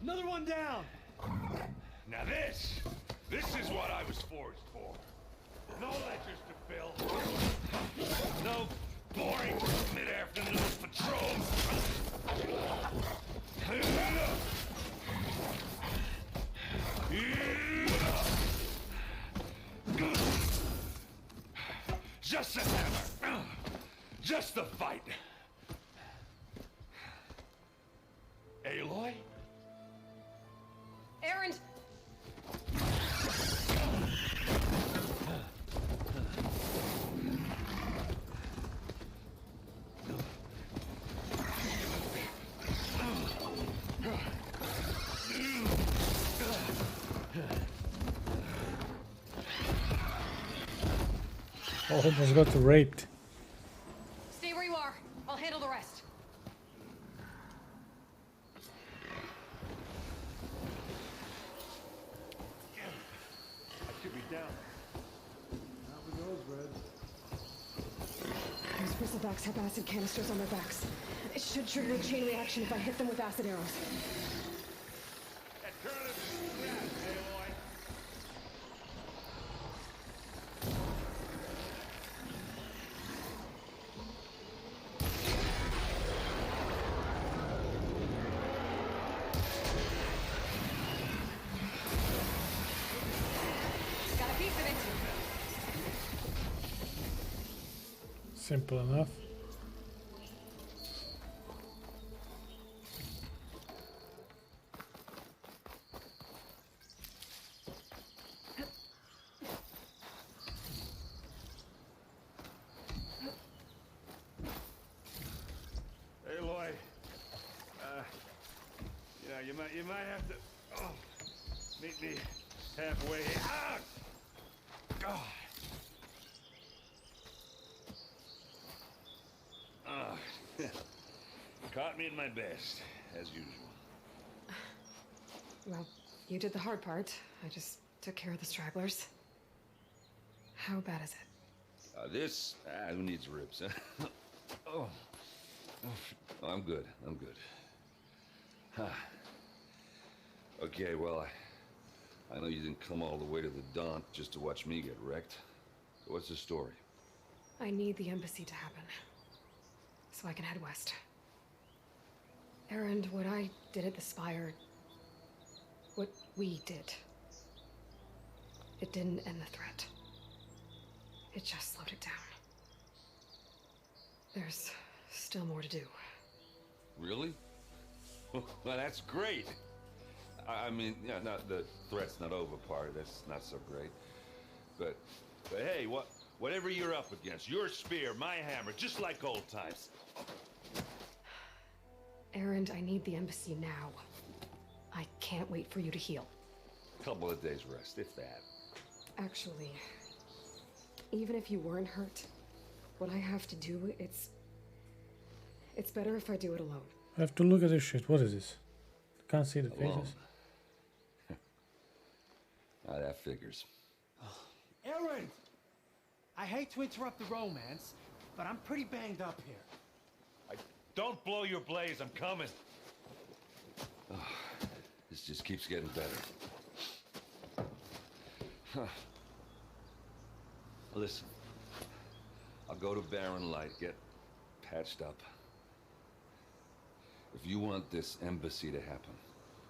Another one down! Now this is what I was forged for. No ledgers to fill. No boring mid-afternoon patrols. Just a hammer. Just the fight. Aloy? Erend! Almost got raped. Stay where you are. I'll handle the rest. I should be down. Out with those, Red. Those bristlebacks have acid canisters on their backs. It should trigger a chain reaction if I hit them with acid arrows. That turn is grass, Aloy. Got a piece of it. Simple enough. Aloy, you might have to meet me halfway. Ah! Oh. Caught me at my best, as usual. Well, you did the hard part. I just took care of the stragglers. How bad is it? Who needs ribs? Oh. Oh, I'm good. Huh. Okay, well, I know you didn't come all the way to the Daunt just to watch me get wrecked. So what's the story? I need the embassy to happen, so I can head west. Erend, what I did at the Spire, what we did, it didn't end the threat. It just slowed it down. There's still more to do. Really? Well, that's great. I mean, yeah, not the threat's not over part. That's not so great. But hey, whatever you're up against, your spear, my hammer, just like old times. Erend, I need the embassy now. I can't wait for you to heal. Couple of days rest, if that. Actually, even if you weren't hurt, what I have to do, it's better if I do it alone. I have to look at this shit. What is this? Can't see the Alone. faces. That figures. Erend! I hate to interrupt the romance, but I'm pretty banged up here. Don't blow your blaze, I'm coming. just keeps getting better. Huh. Listen, I'll go to Barren Light, get patched up. If you want this embassy to happen,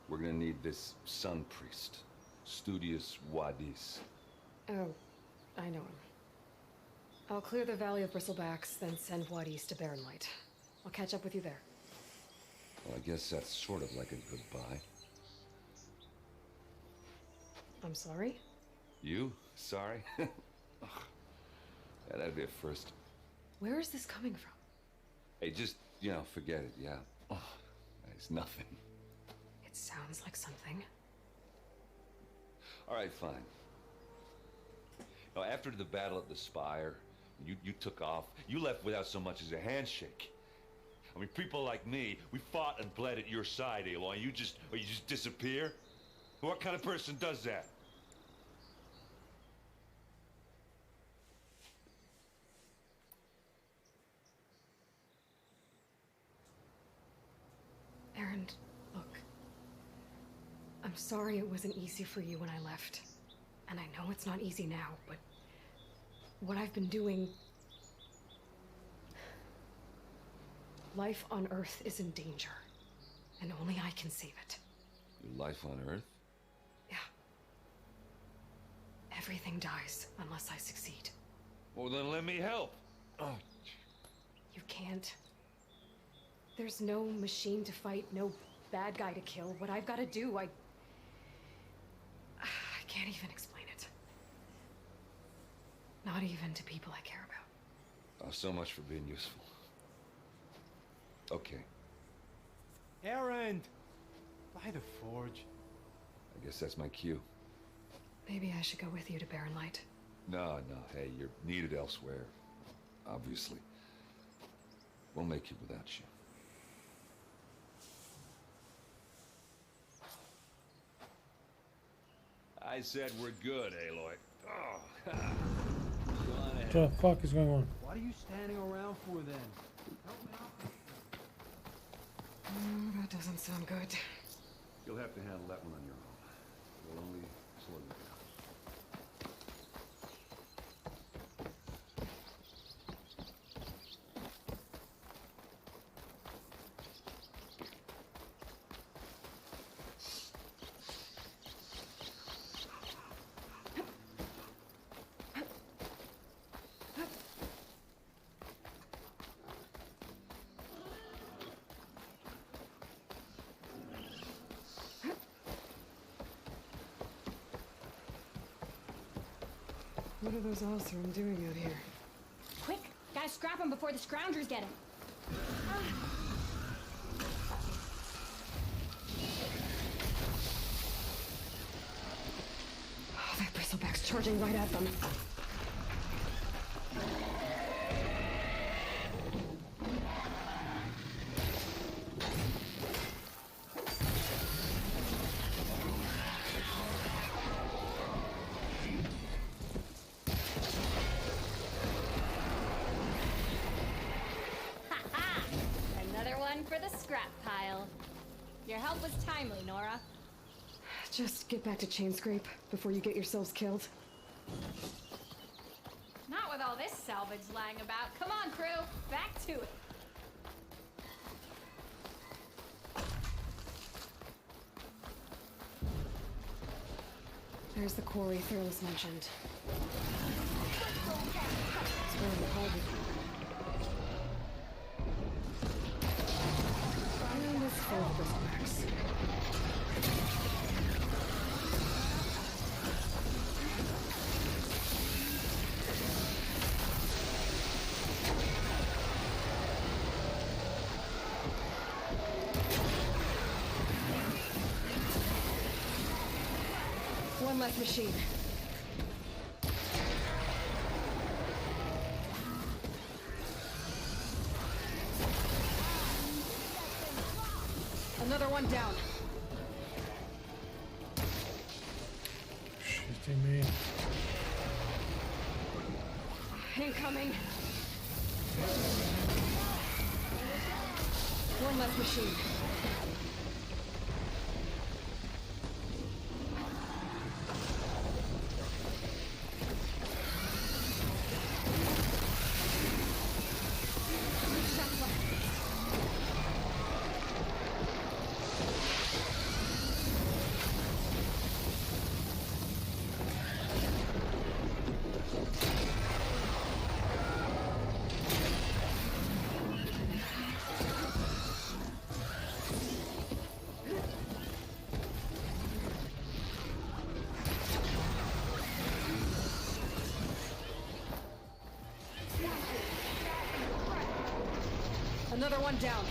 we're gonna need this sun priest, Studius Wadis. Oh, I know him. I'll clear the Valley of Bristlebacks, then send Wadis to Barren Light. I'll catch up with you there. Well, I guess that's sort of like a goodbye. I'm sorry? You? Sorry? Ugh. Yeah, that'd be a first. Where is this coming from? Hey, just, forget it, yeah. Oh, it's nothing. It sounds like something. All right, fine. After the battle at the Spire, you took off, you left without so much as a handshake. I mean, people like me, we fought and bled at your side, Aloy. You just disappear? What kind of person does that? Aaron, look. I'm sorry it wasn't easy for you when I left. And I know it's not easy now, but what I've been doing... Life on Earth is in danger, and only I can save it. Your life on Earth? Yeah. Everything dies unless I succeed. Well, then let me help. Oh. You can't. There's no machine to fight, no bad guy to kill. What I've got to do, I can't even explain it. Not even to people I care about. Oh, so much for being useful. Okay. Errand! By the forge. I guess that's my cue. Maybe I should go with you to Barren Light. No, hey, you're needed elsewhere. Obviously. We'll make it without you. I said we're good, Aloy. Oh, What the fuck is going on? What are you standing around for then? Help me out. That doesn't sound good. You'll have to handle that one on your own. We'll only slow you down. What are those Osram doing out here? Quick! Gotta scrap him before the scroungers get him. Oh, that bristleback's charging right at them. Another one for the scrap pile. Your help was timely, Nora. Just get back to Chainscrape before you get yourselves killed. Not with all this salvage lying about. Come on, crew. Back to it. There's the quarry Fearless mentioned. It's where we called it. And it's full of bristlebacks. One less machine. Another one down. Shitting me. Incoming. One less machine. Another one down.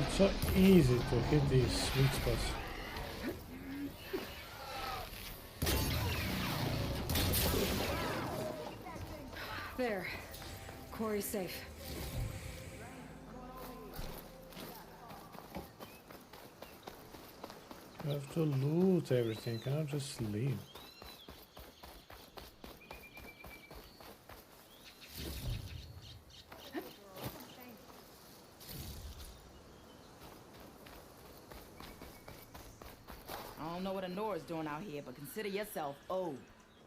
It's so easy to hit these sweet spots. There. Quarry's safe. You have to loot everything, cannot just leave. I don't know what Honora's doing out here, but consider yourself old.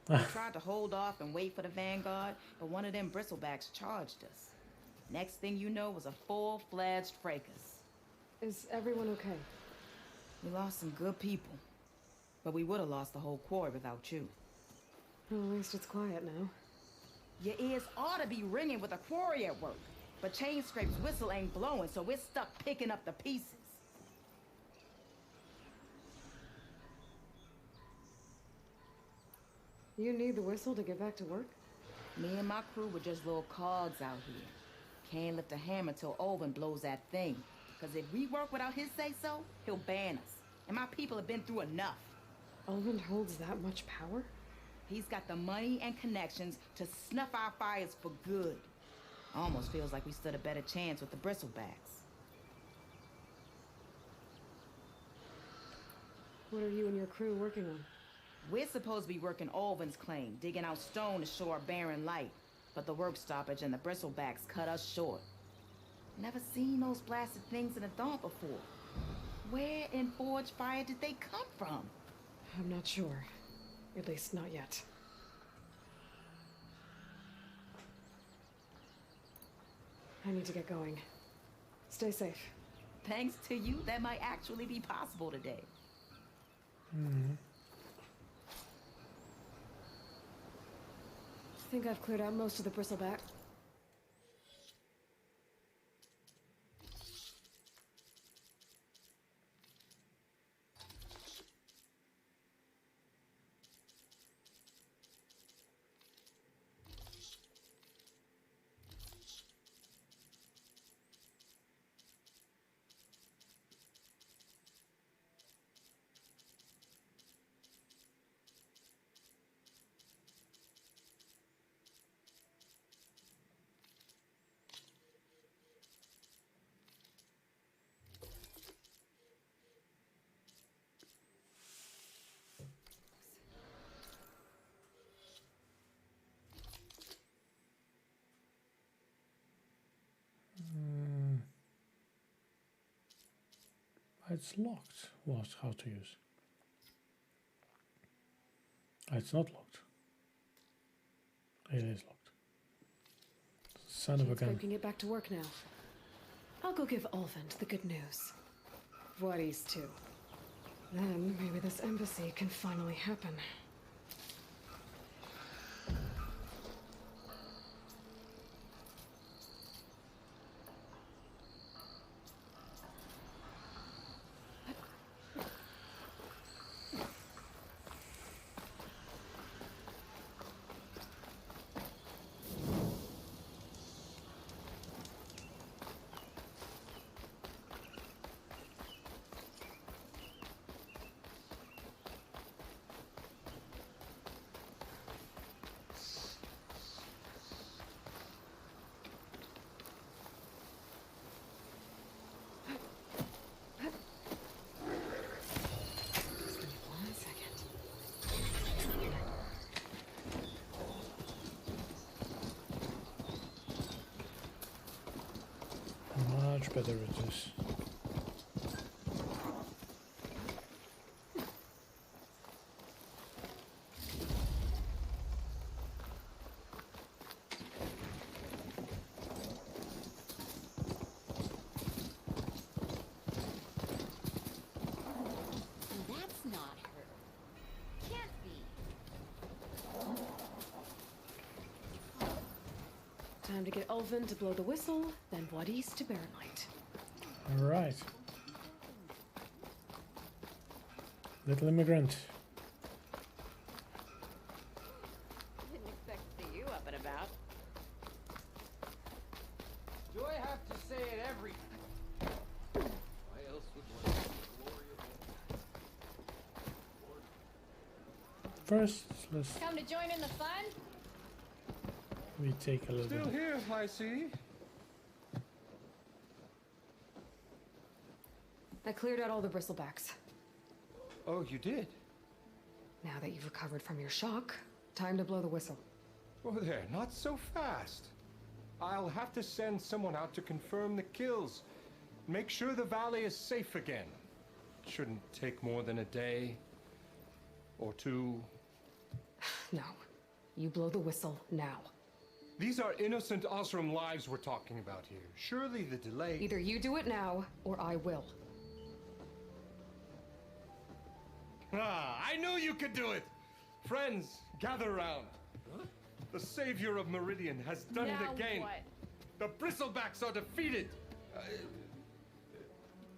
We tried to hold off and wait for the Vanguard, but one of them bristlebacks charged us. Next thing you know was a full-fledged fracas. Is everyone okay? We lost some good people, but we would have lost the whole quarry without you. Well, at least it's quiet now. Your ears ought to be ringing with a quarry at work, but Chainscrape's whistle ain't blowing, so we're stuck picking up the pieces. You need the whistle to get back to work? Me and my crew were just little cogs out here. Can't lift a hammer till Olvin blows that thing. Because if we work without his say-so, he'll ban us. And my people have been through enough. Olvin holds that much power? He's got the money and connections to snuff our fires for good. Almost feels like we stood a better chance with the bristlebacks. What are you and your crew working on? We're supposed to be working Olvin's claim, digging out stone to show our barren light. But the work stoppage and the bristlebacks cut us short. Never seen those blasted things in a Dawn before. Where in Forge Fire did they come from? I'm not sure. At least not yet. I need to get going. Stay safe. Thanks to you, that might actually be possible today. I think I've cleared out most of the bristleback. It's locked. What? How to use? It's not locked. It is locked. Son of a gun. Can get back to work now. I'll go give Olvin the good news. Voorhees too. Then maybe this embassy can finally happen. Much better with this. Time to get Ulvin to blow the whistle, then Wadis to Barren Light. All right. Little immigrant. Didn't expect to see you up and about. Do I have to say it every... Why else would one want the glory of First, let's Come to join in the fun? we take a little Still bit. here, I see. I cleared out all the bristlebacks. Oh, you did? Now that you've recovered from your shock, time to blow the whistle. Oh, there, not so fast. I'll have to send someone out to confirm the kills. Make sure the valley is safe again. Shouldn't take more than a day or two. No. You blow the whistle now. These are innocent Osram lives we're talking about here. Surely the delay... Either you do it now, or I will. Ah, I knew you could do it! Friends, gather round. Huh? The savior of Meridian has done Now it again. what? The bristlebacks are defeated.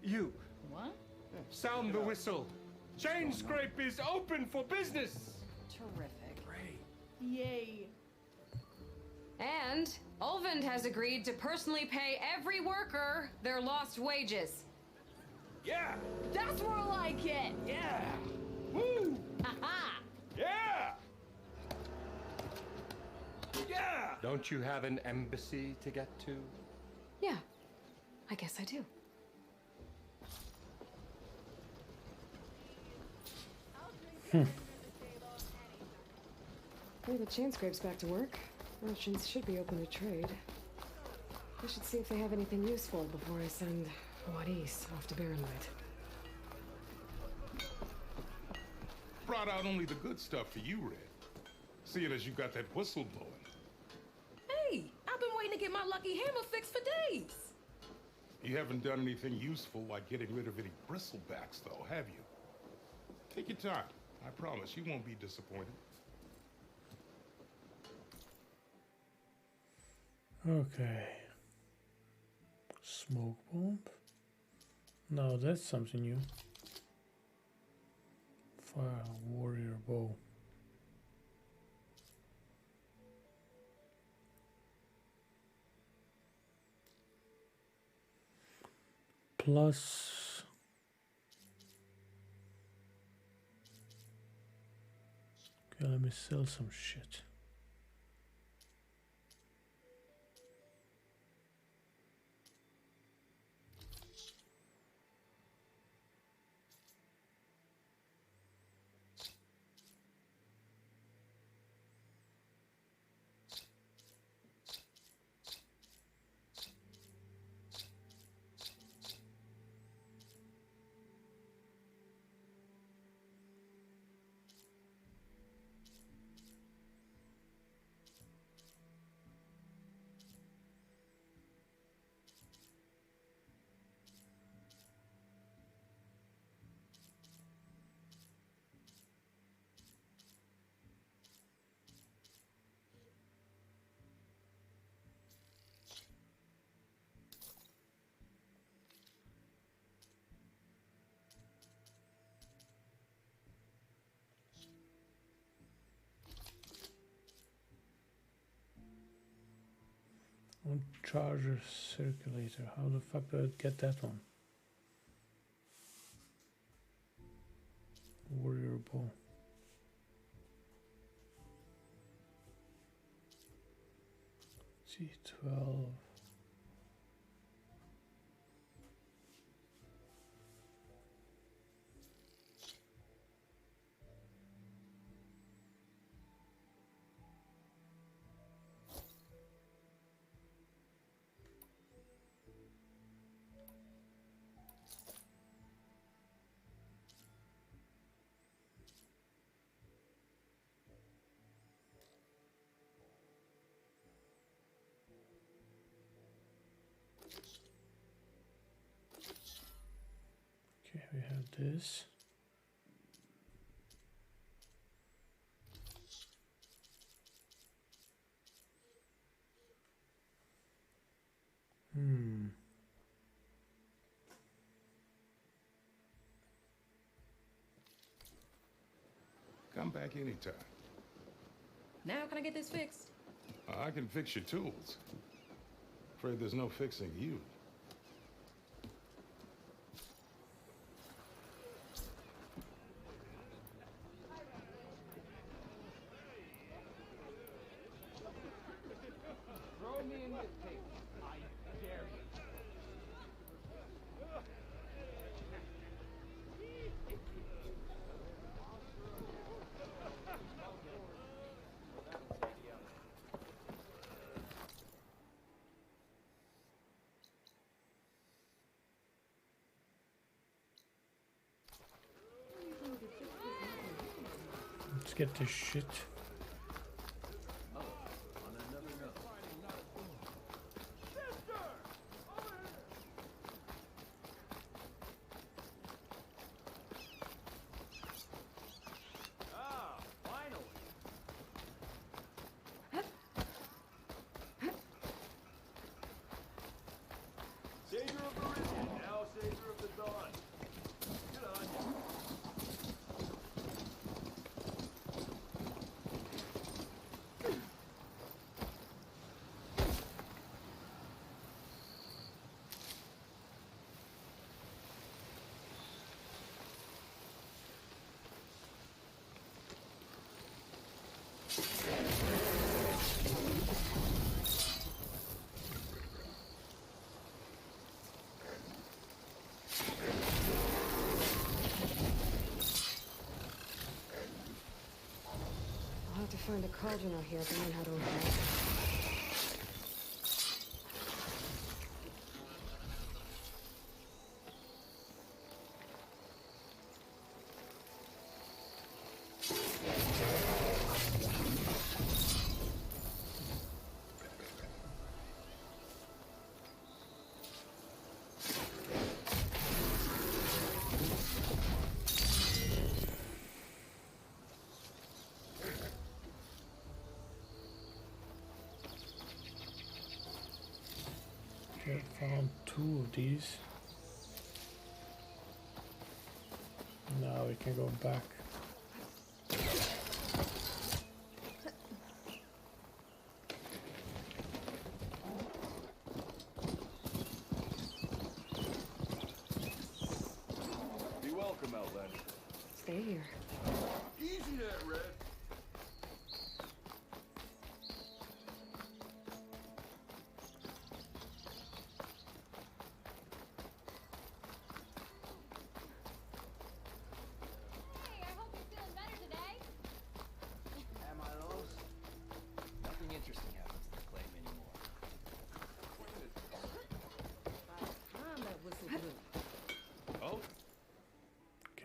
You. What? Sound the whistle. Chain Scrape is open for business. Terrific. Great. Yay. And Ulvin has agreed to personally pay every worker their lost wages. Yeah! That's more like it. Yeah! Woo! Ha-ha! Yeah! Yeah! Don't you have an embassy to get to? Yeah, I guess I do. Hey, the chain scrape's back to work. Merchants should be open to trade. I should see if they have anything useful before I send Wadis off to Barren Light. Brought out only the good stuff for you, Red. Seeing as you got that whistle blowing. Hey, I've been waiting to get my lucky hammer fixed for days. You haven't done anything useful like getting rid of any bristlebacks, though, have you? Take your time. I promise you won't be disappointed. Okay. Smoke bomb. No, that's something new. Fire warrior bow. Plus okay, let me sell some shit. On charger circulator. How the fuck do I get that one? Warrior bow. G12. Okay, we have this. I'm back anytime. Now can I get this fixed? I can fix your tools. Afraid there's no fixing you. Throw me in the pig. I dare you. Let's get this shit. Ah, finally. Savior of Meridian, now Savior of the Dawn. Get on. I'll have to find a cauldron out here if I learn how to open it. Okay, found 2 of these. Now we can go back. Be welcome, Outlander. Stay here. Easy there, Red. Hey, I hope you're feeling better today. Am I lost? Nothing interesting happens to the claim anymore. Time that whistle blew. Oh,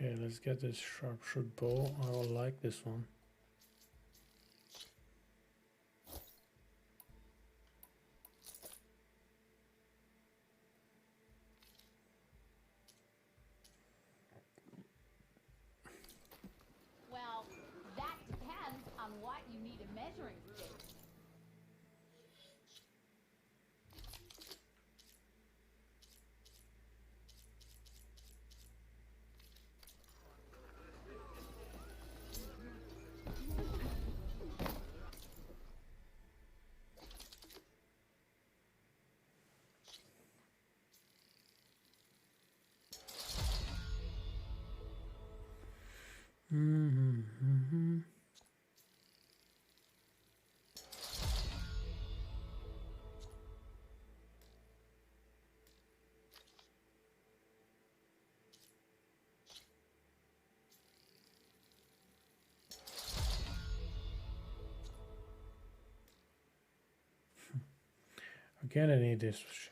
Okay, let's get this sharpshoot bow. I will like this one. Well, that depends on what you need a measuring stick. Mm-hmm. Again, I need this shit.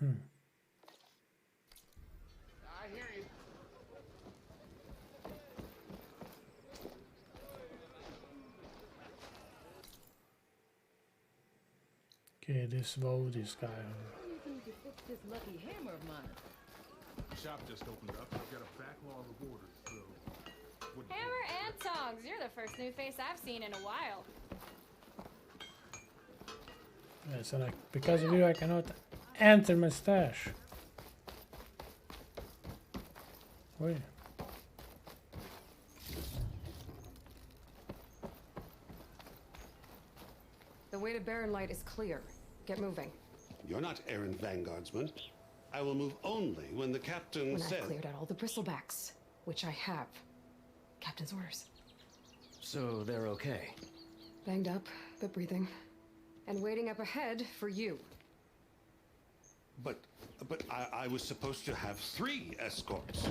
I hear you. Okay, this vote, this guy. How do you think you fix this lucky hammer of mine? Shop just opened up. I've got a backlog of orders, so... Hammer and tongs. You're the first new face I've seen in a while. Yeah, so like, because of you, I cannot enter my stash. Wait. The way to Barren Light is clear. Get moving. You're not errant vanguardsman. I will move only when the captain When says... I've cleared out all the bristlebacks, which I have. Captain's orders. So they're okay? Banged up, but breathing. And waiting up ahead for you. But I was supposed to have 3 escorts.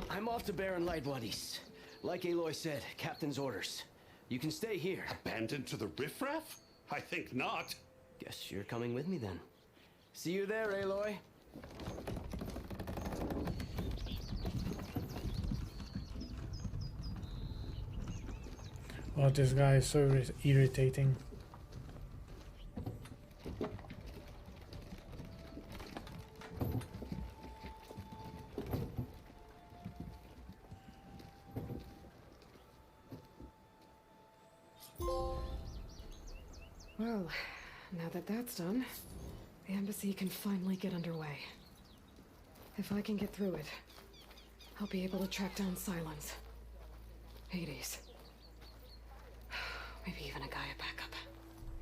I'm off to Barren Light, buddies. Like Aloy said, Captain's orders. You can stay here. Abandoned to the riffraff? I think not. Guess you're coming with me then. See you there, Aloy. Oh, this guy is so irritating. Well, now that that's done, the embassy can finally get underway. If I can get through it, I'll be able to track down Silence. Hades. Maybe even a Gaia backup.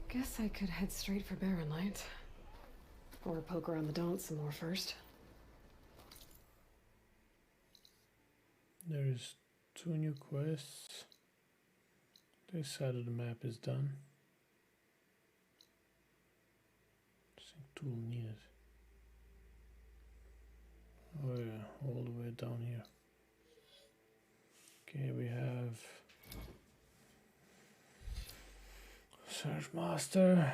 Guess I could head straight for Barren Light. Or poke around the Daunt some more first. There's 2 new quests. This side of the map is done. Sync tool needed. Oh yeah, all the way down here. Okay, we have Search Master.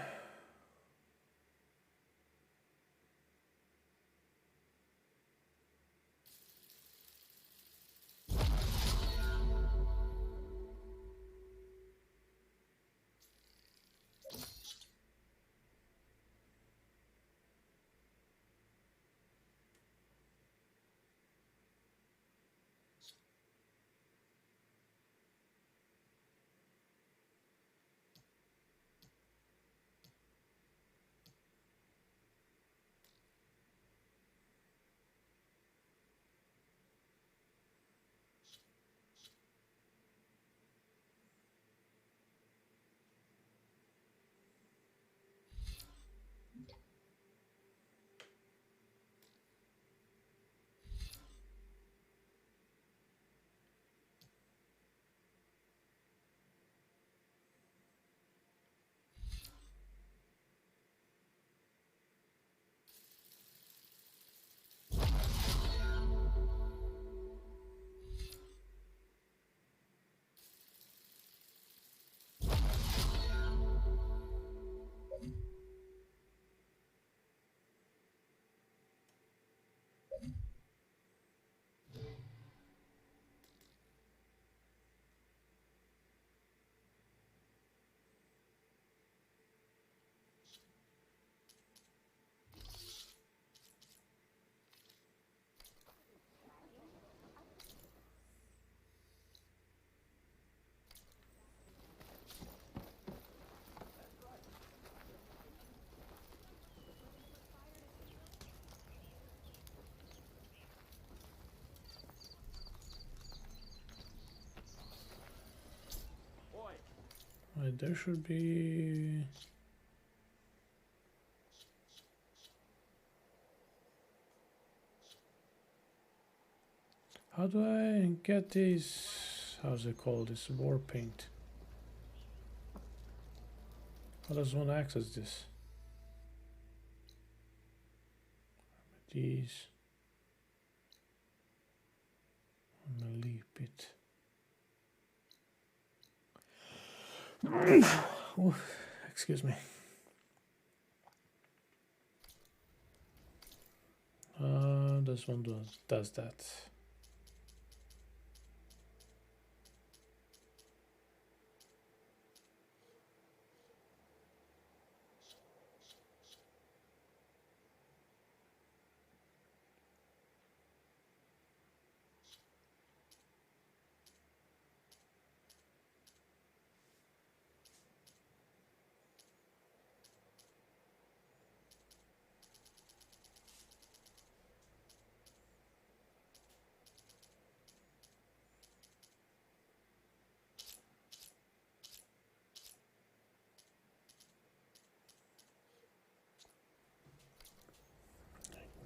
Right, there should be... How do I get these... How's it called? This war paint. How does one access this? These... I'm gonna leap it. Oof, excuse me. This one does that.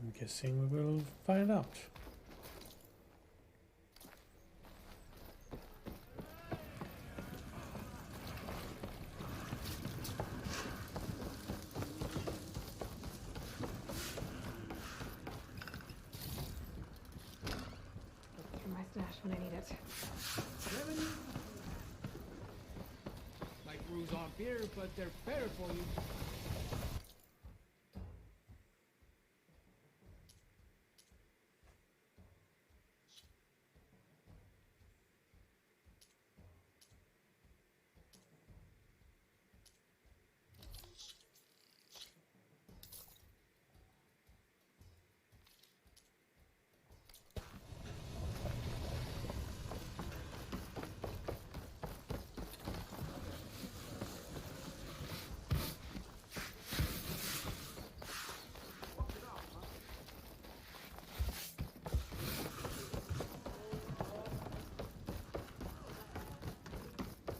I'm guessing we will find out. From my stash when I need it. Like brews on beer, but they're better for you.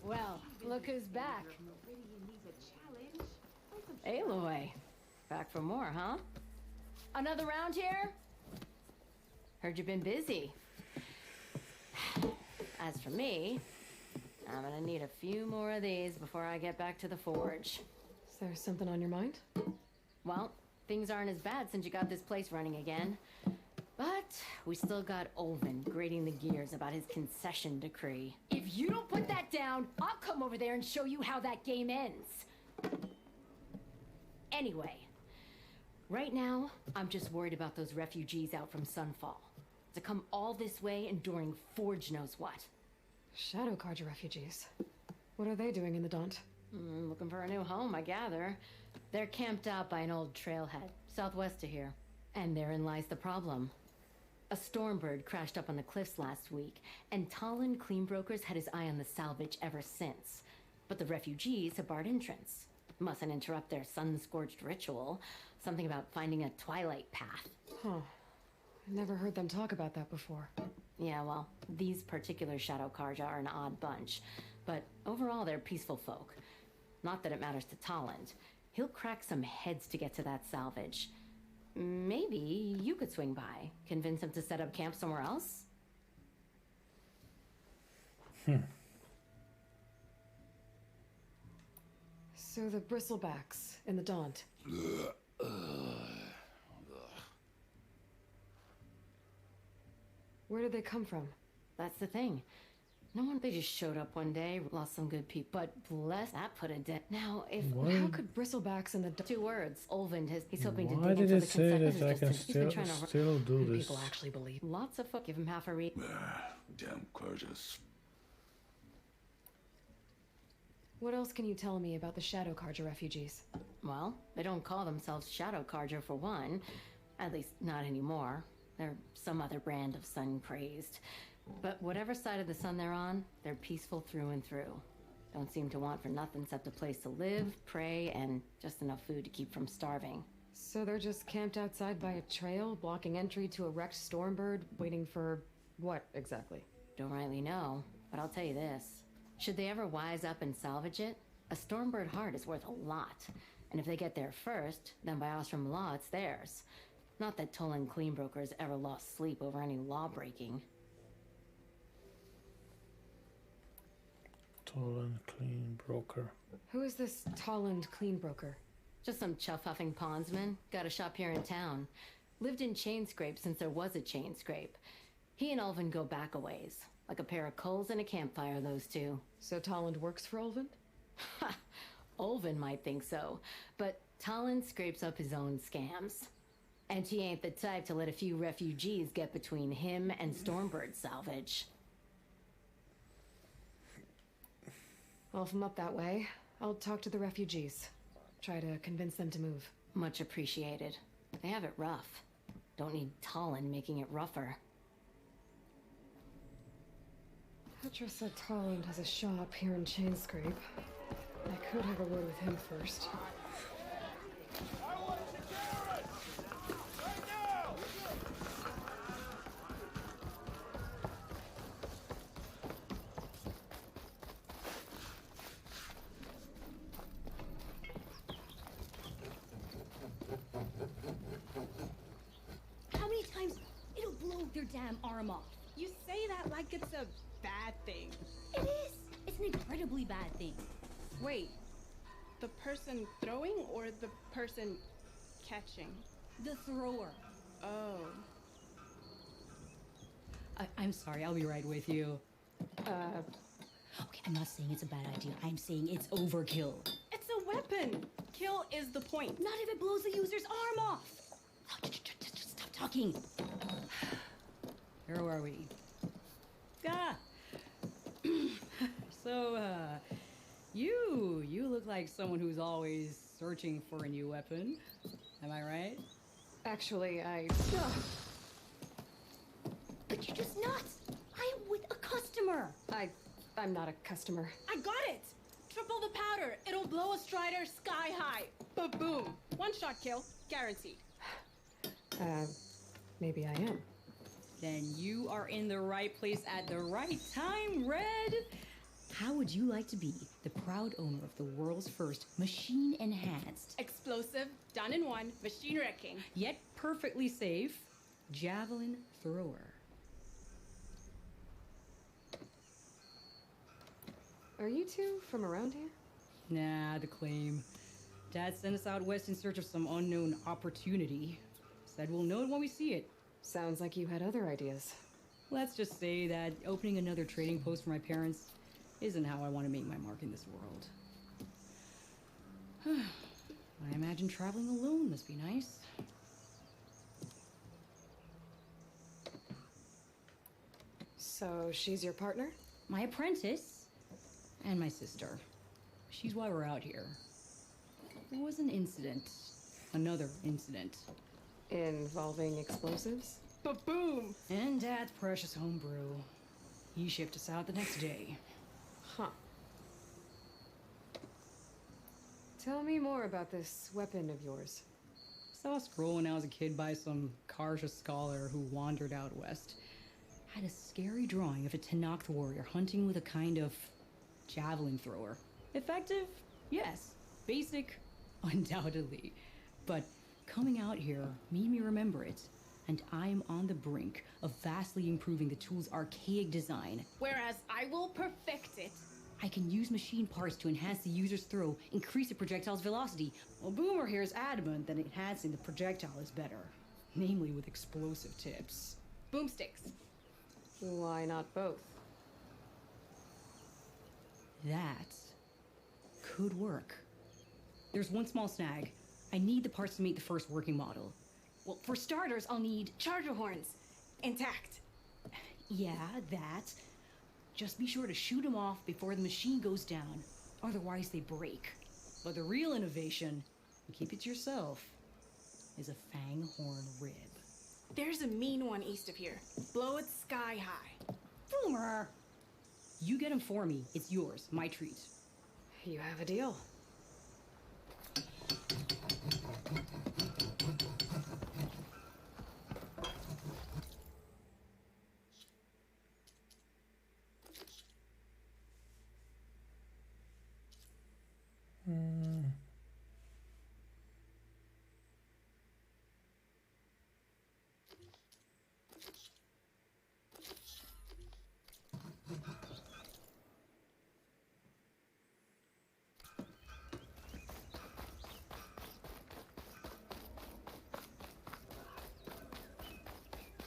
Well, look who's back. Aloy. Back for more, huh? Another round here? Heard you've been busy. As for me, I'm gonna need a few more of these before I get back to the forge. Is there something on your mind? Well, things aren't as bad since you got this place running again. But we still got Olvin grating the gears about his concession decree. If you don't put that down, I'll come over there and show you how that game ends. Anyway, right now, I'm just worried about those refugees out from Sunfall. To come all this way enduring Forge knows what. Shadow Carja refugees. What are they doing in the Daunt? Looking for a new home, I gather. They're camped out by an old trailhead, southwest of here. And therein lies the problem. A Stormbird crashed up on the cliffs last week, and Talon Cleanbrokers had his eye on the salvage ever since. But the refugees have barred entrance. Mustn't interrupt their sun-scorched ritual. Something about finding a twilight path. Huh. I never heard them talk about that before. Yeah, well, these particular Shadow Carja are an odd bunch. But overall, they're peaceful folk. Not that it matters to Talon. He'll crack some heads to get to that salvage. Maybe you could swing by, convince him to set up camp somewhere else? So the bristlebacks in the Daunt. Where did they come from? That's the thing. No one, they just showed up one day, lost some good people, but bless that put a dent. Now, if How could bristlebacks in the Daunt... 2 words. Olvin, he's hoping to Why dig did into it the say concession that I can distance. still do this? People actually believe. Lots of fuck. Give him half a read. Damn Carjas. What else can you tell me about the Shadow Carja refugees? Well, they don't call themselves Shadow Carja for one. At least not anymore. They're some other brand of sun-crazed. But whatever side of the sun they're on, they're peaceful through and through. Don't seem to want for nothing except a place to live, pray, and just enough food to keep from starving. So they're just camped outside by a trail, blocking entry to a wrecked Stormbird, waiting for what exactly? Don't rightly know, but I'll tell you this. Should they ever wise up and salvage it, a Stormbird heart is worth a lot. And if they get there first, then by Ostrom law, it's theirs. Not that Tolan Cleanbrokers ever lost sleep over any law breaking. Tolan Cleanbroker. Who is this Talland Cleanbroker? Just some chuff-huffing pondsman. Got a shop here in town. Lived in Chainscrape since there was a Chainscrape. He and Ulvin go back a ways. Like a pair of coals and a campfire, those two. So Talland works for Ulvin? Ha! Ulvin might think so, but Talon scrapes up his own scams. And he ain't the type to let a few refugees get between him and Stormbird salvage. Well, if I'm up that way, I'll talk to the refugees. Try to convince them to move. Much appreciated. They have it rough. Don't need Talon making it rougher. Petra said Talon has a shop here in Chainscrape. I could have a word with him first. How many times it'll blow their damn arm off? You say that like it's a bad thing. It is. It's an incredibly bad thing. Wait, the person throwing or the person catching? The thrower. Oh. I'm sorry, I'll be right with you. Okay, I'm not saying it's a bad idea. I'm saying it's overkill. It's a weapon. Kill is the point. Not if it blows the user's arm off. Oh, just stop talking. Where are we? Ah! So, you look like someone who's always searching for a new weapon. Am I right? Actually, But you're just nuts. I'm with a customer. I'm not a customer. I got it. Triple the powder. It'll blow a Strider sky high. Ba-boom. One shot kill. Guaranteed. Maybe I am. Then you are in the right place at the right time, Red. How would you like to be the proud owner of the world's first machine-enhanced, Explosive, done in one, machine wrecking. yet perfectly safe, javelin thrower? Are you two from around here? Nah, the claim. Dad sent us out west in search of some unknown opportunity. Said we'll know it when we see it. Sounds like you had other ideas. Let's just say that opening another trading post for my parents isn't how I want to make my mark in this world. I imagine traveling alone must be nice. So she's your partner? My apprentice and my sister. She's why we're out here. There was an incident. Another incident. Involving explosives? Ba-boom! And Dad's precious homebrew. He shipped us out the next day. Huh. Tell me more about this weapon of yours. Saw a scroll when I was a kid by some Karja scholar who wandered out west. Had a scary drawing of a Tenakth warrior hunting with a kind of javelin thrower. Effective? Yes. Basic? Undoubtedly. But coming out here made me remember it. And I'm on the brink of vastly improving the tool's archaic design. Whereas I will perfect it. I can use machine parts to enhance the user's throw, increase the projectile's velocity. Well, Boomer here is adamant that enhancing the projectile is better. Namely with explosive tips. Boomsticks. Why not both? That could work. There's one small snag. I need the parts to make the first working model. Well, for starters, I'll need charger horns. Intact. Yeah, that. Just be sure to shoot them off before the machine goes down. Otherwise, they break. But the real innovation, and keep it to yourself, is a fang horn rib. There's a mean one east of here. Blow it sky high. Boomer! You get him for me. It's yours. My treat. You have a deal.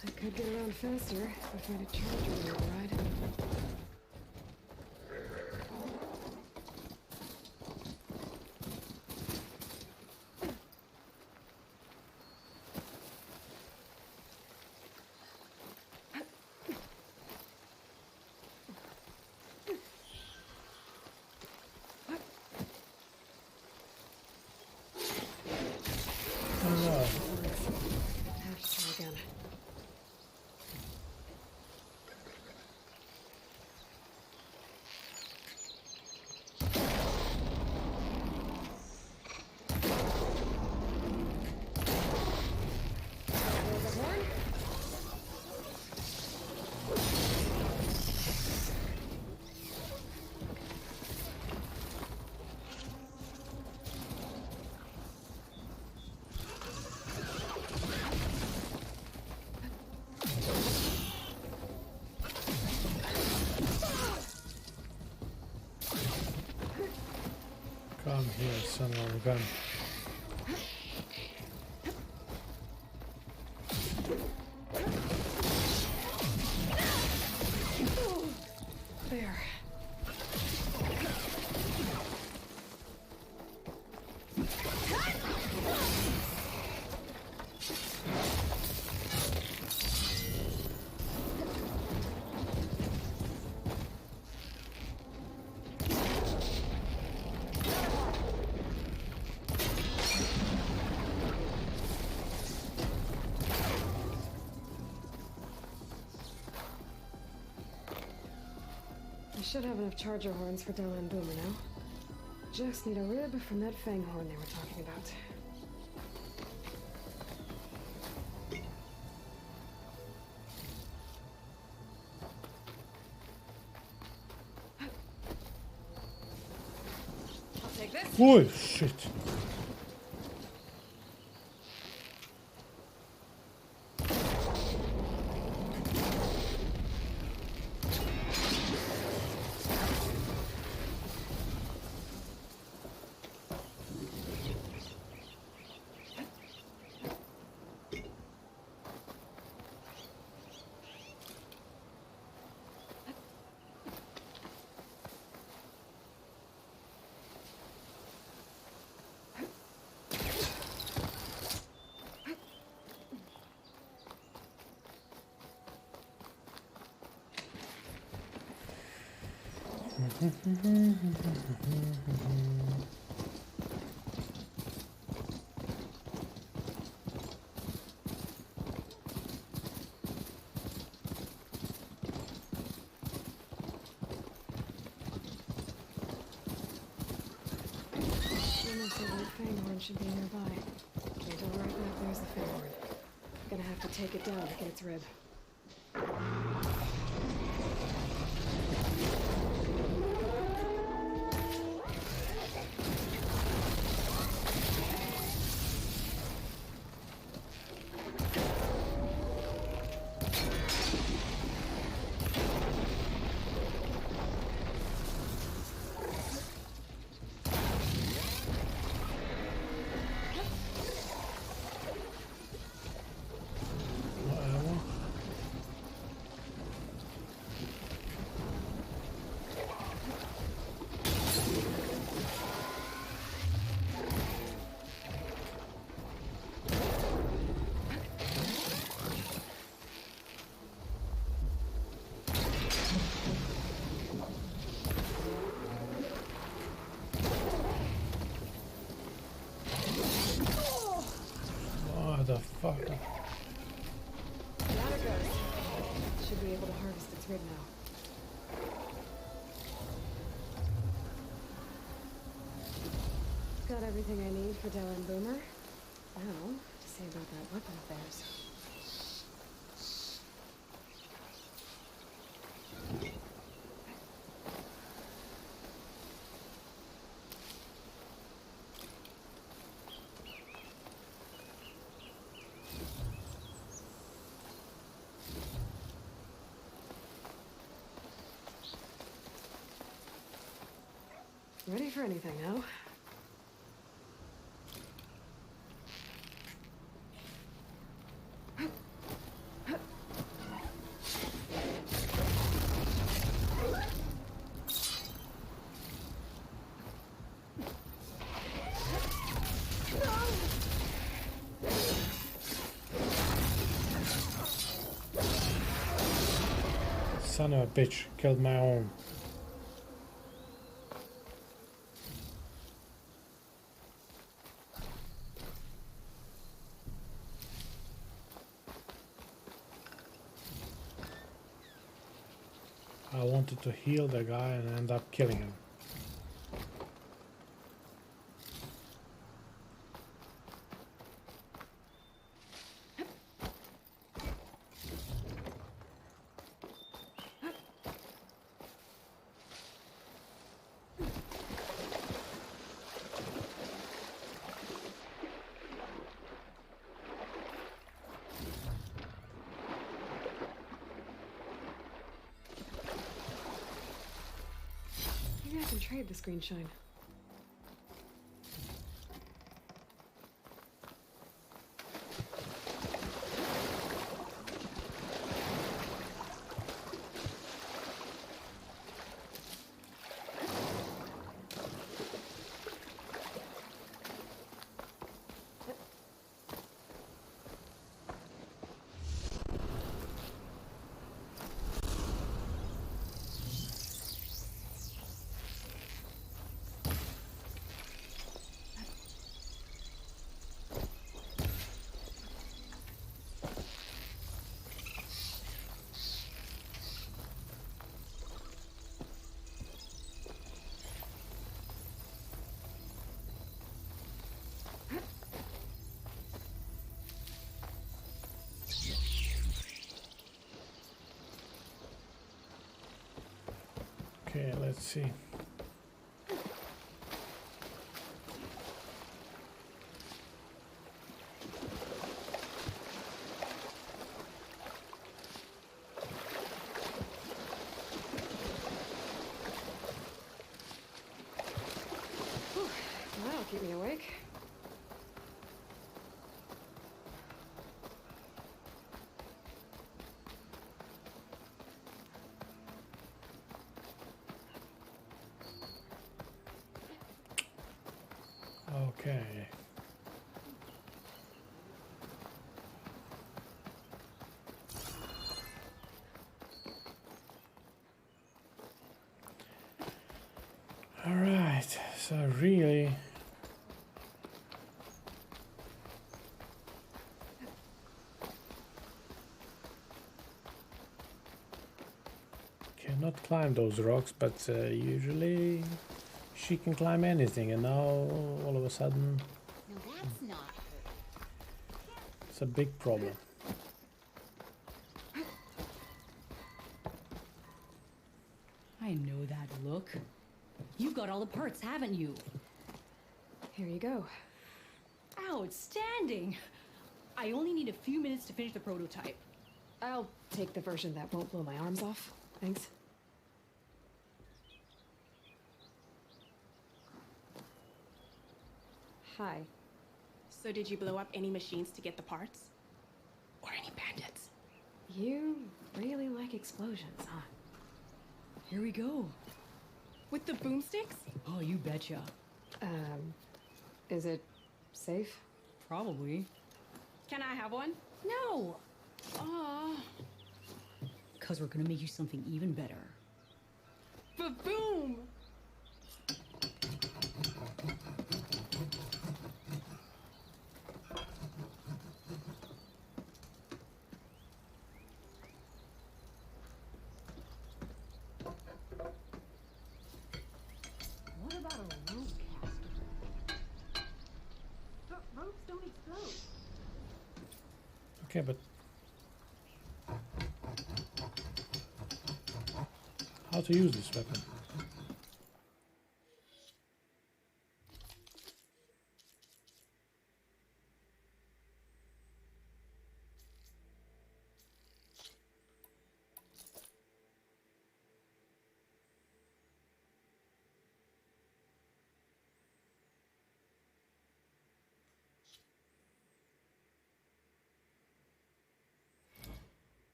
I could get around faster if I had a charger in the ride. Come here, son of a gun. There. I should have enough charger horns for Della and Boomer now. Just need a rib from that fang horn they were talking about. I'll take this. Oh shit! Fanghorn should be nearby. Can't tell right back there's the Fanghorn. Gonna have to take it down to get its rib. Fuck. Down it goes. Should be able to harvest its rib now. Got everything I need for Della and Boomer. Now, to see about that weapon of theirs. Ready for anything now. Son of a bitch, killed my own. I wanted to heal the guy and end up killing him. Maybe I can trade the screen shine. let's see. Whew, that'll keep me awake. Okay. All right. So really, cannot climb those rocks, but usually she can climb anything, and now all of a sudden No, that's not. it's a big problem. I know that look. You've got all the parts, haven't you? Here you go. Outstanding! I only need a few minutes to finish the prototype. I'll take the version that won't blow my arms off. Thanks. Hi. So did you blow up any machines to get the parts? Or any bandits? You really like explosions, huh? Here we go. With the boomsticks? Oh, you betcha. Is it safe? Probably. Can I have one? No! Aw. Because we're gonna make you something even better. Ba-boom! What about a rope caster? But ropes don't explode. Okay, but how to use this weapon?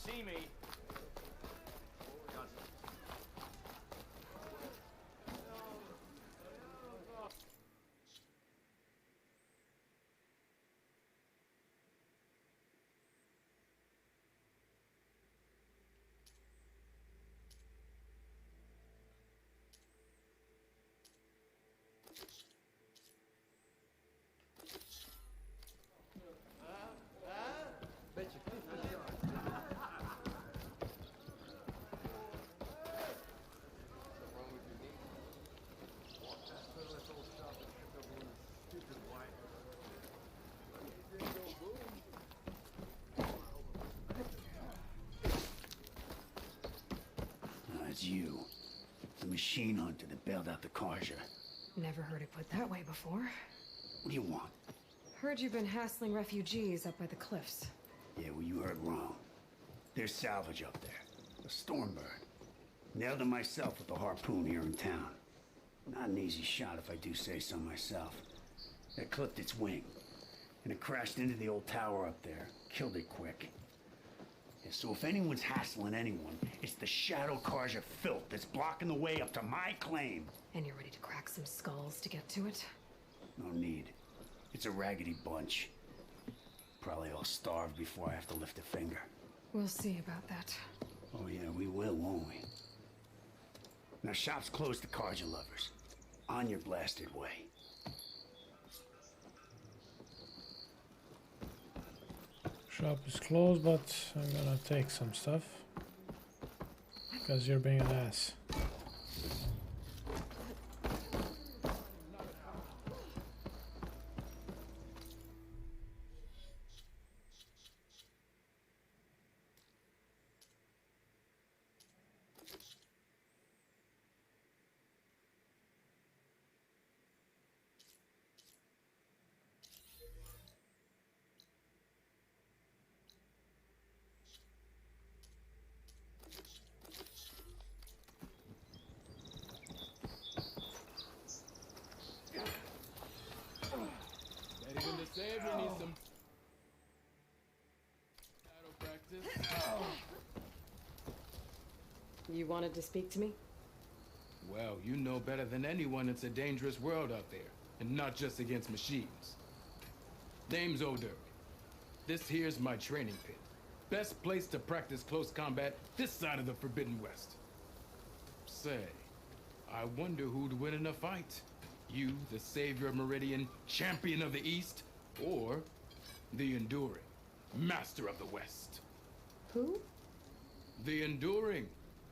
see me. It's you. The machine hunter that bailed out the Karja. Never heard it put that way before. What do you want? Heard you've been hassling refugees up by the cliffs. Yeah, well, you heard wrong. There's salvage up there. A Stormbird. Nailed him myself with a harpoon here in town. Not an easy shot if I do say so myself. It clipped its wing. And it crashed into the old tower up there. Killed it quick. Yeah, so if anyone's hassling anyone, it's the Shadow Karja filth that's blocking the way up to my claim. And you're ready to crack some skulls to get to it? No need. It's a raggedy bunch. Probably all starved before I have to lift a finger. We'll see about that. Oh yeah, we will, won't we? Now shop's closed to Karja lovers. On your blasted way. Shop is closed, but I'm gonna take some stuff. Because you're being an ass. Even the savior needs some shadow practice. You wanted to speak to me? Well, you know better than anyone it's a dangerous world out there, and not just against machines. Name's O'Dirk. This here's my training pit. Best place to practice close combat this side of the Forbidden West. Say, I wonder who'd win in a fight. You, the savior of Meridian, champion of the East, or the Enduring, master of the West. Who? The Enduring,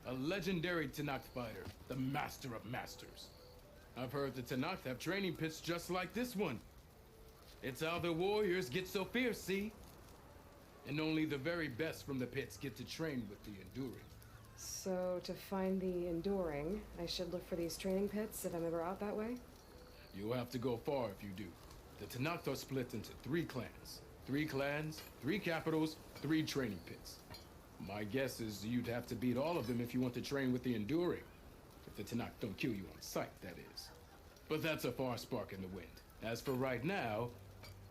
a legendary Tenakth fighter, the master of masters. I've heard the Tenakth have training pits just like this one. It's how the warriors get so fierce, see? And only the very best from the pits get to train with the Enduring. So, to find the Enduring, I should look for these training pits if I'm ever out that way? You'll have to go far if you do. The Tenakth are split into 3 clans. 3 clans, 3 capitals, 3 training pits. My guess is you'd have to beat all of them if you want to train with the Enduring. If the Tenakth don't kill you on sight, that is. But that's a far spark in the wind. As for right now,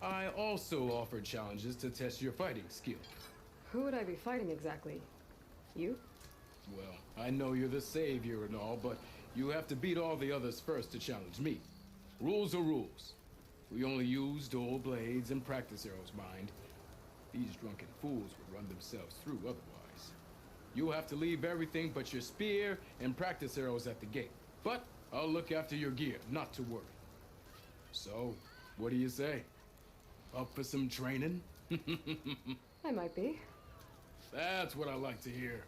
I also offer challenges to test your fighting skill. Who would I be fighting exactly? You? Well, I know you're the savior and all, but you have to beat all the others first to challenge me. Rules are rules. We only use dual blades and practice arrows, mind. These drunken fools would run themselves through otherwise. You'll have to leave everything but your spear and practice arrows at the gate. But I'll look after your gear, not to worry. So, what do you say? Up for some training? I might be. That's what I like to hear.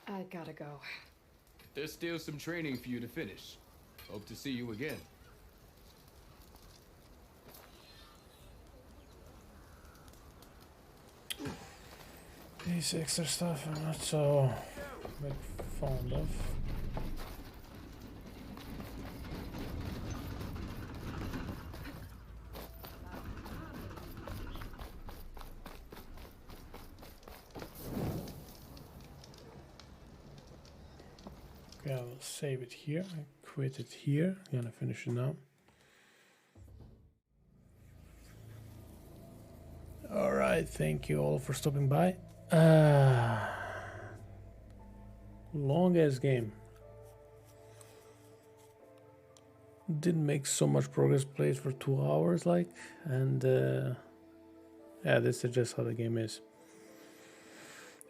I gotta go. There's still some training for you to finish. Hope to see you again. This extra stuff I'm not so fond of. Okay, I'll save it here. I quit it here. I'm gonna finish it now. Alright, thank you all for stopping by. Long ass game. Didn't make so much progress, played for 2 hours like, and yeah, this is just how the game is.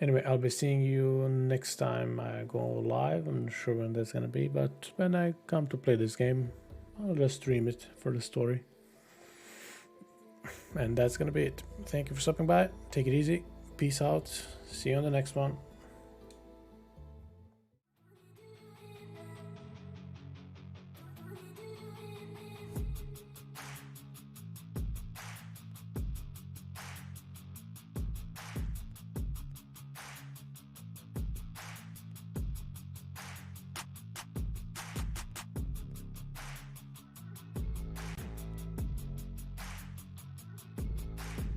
Anyway, I'll be seeing you next time I go live. I'm not sure when that's gonna be, but when I come to play this game, I'll just stream it for the story. And that's gonna be it. Thank you for stopping by. Take it easy. Peace out. See you on the next one.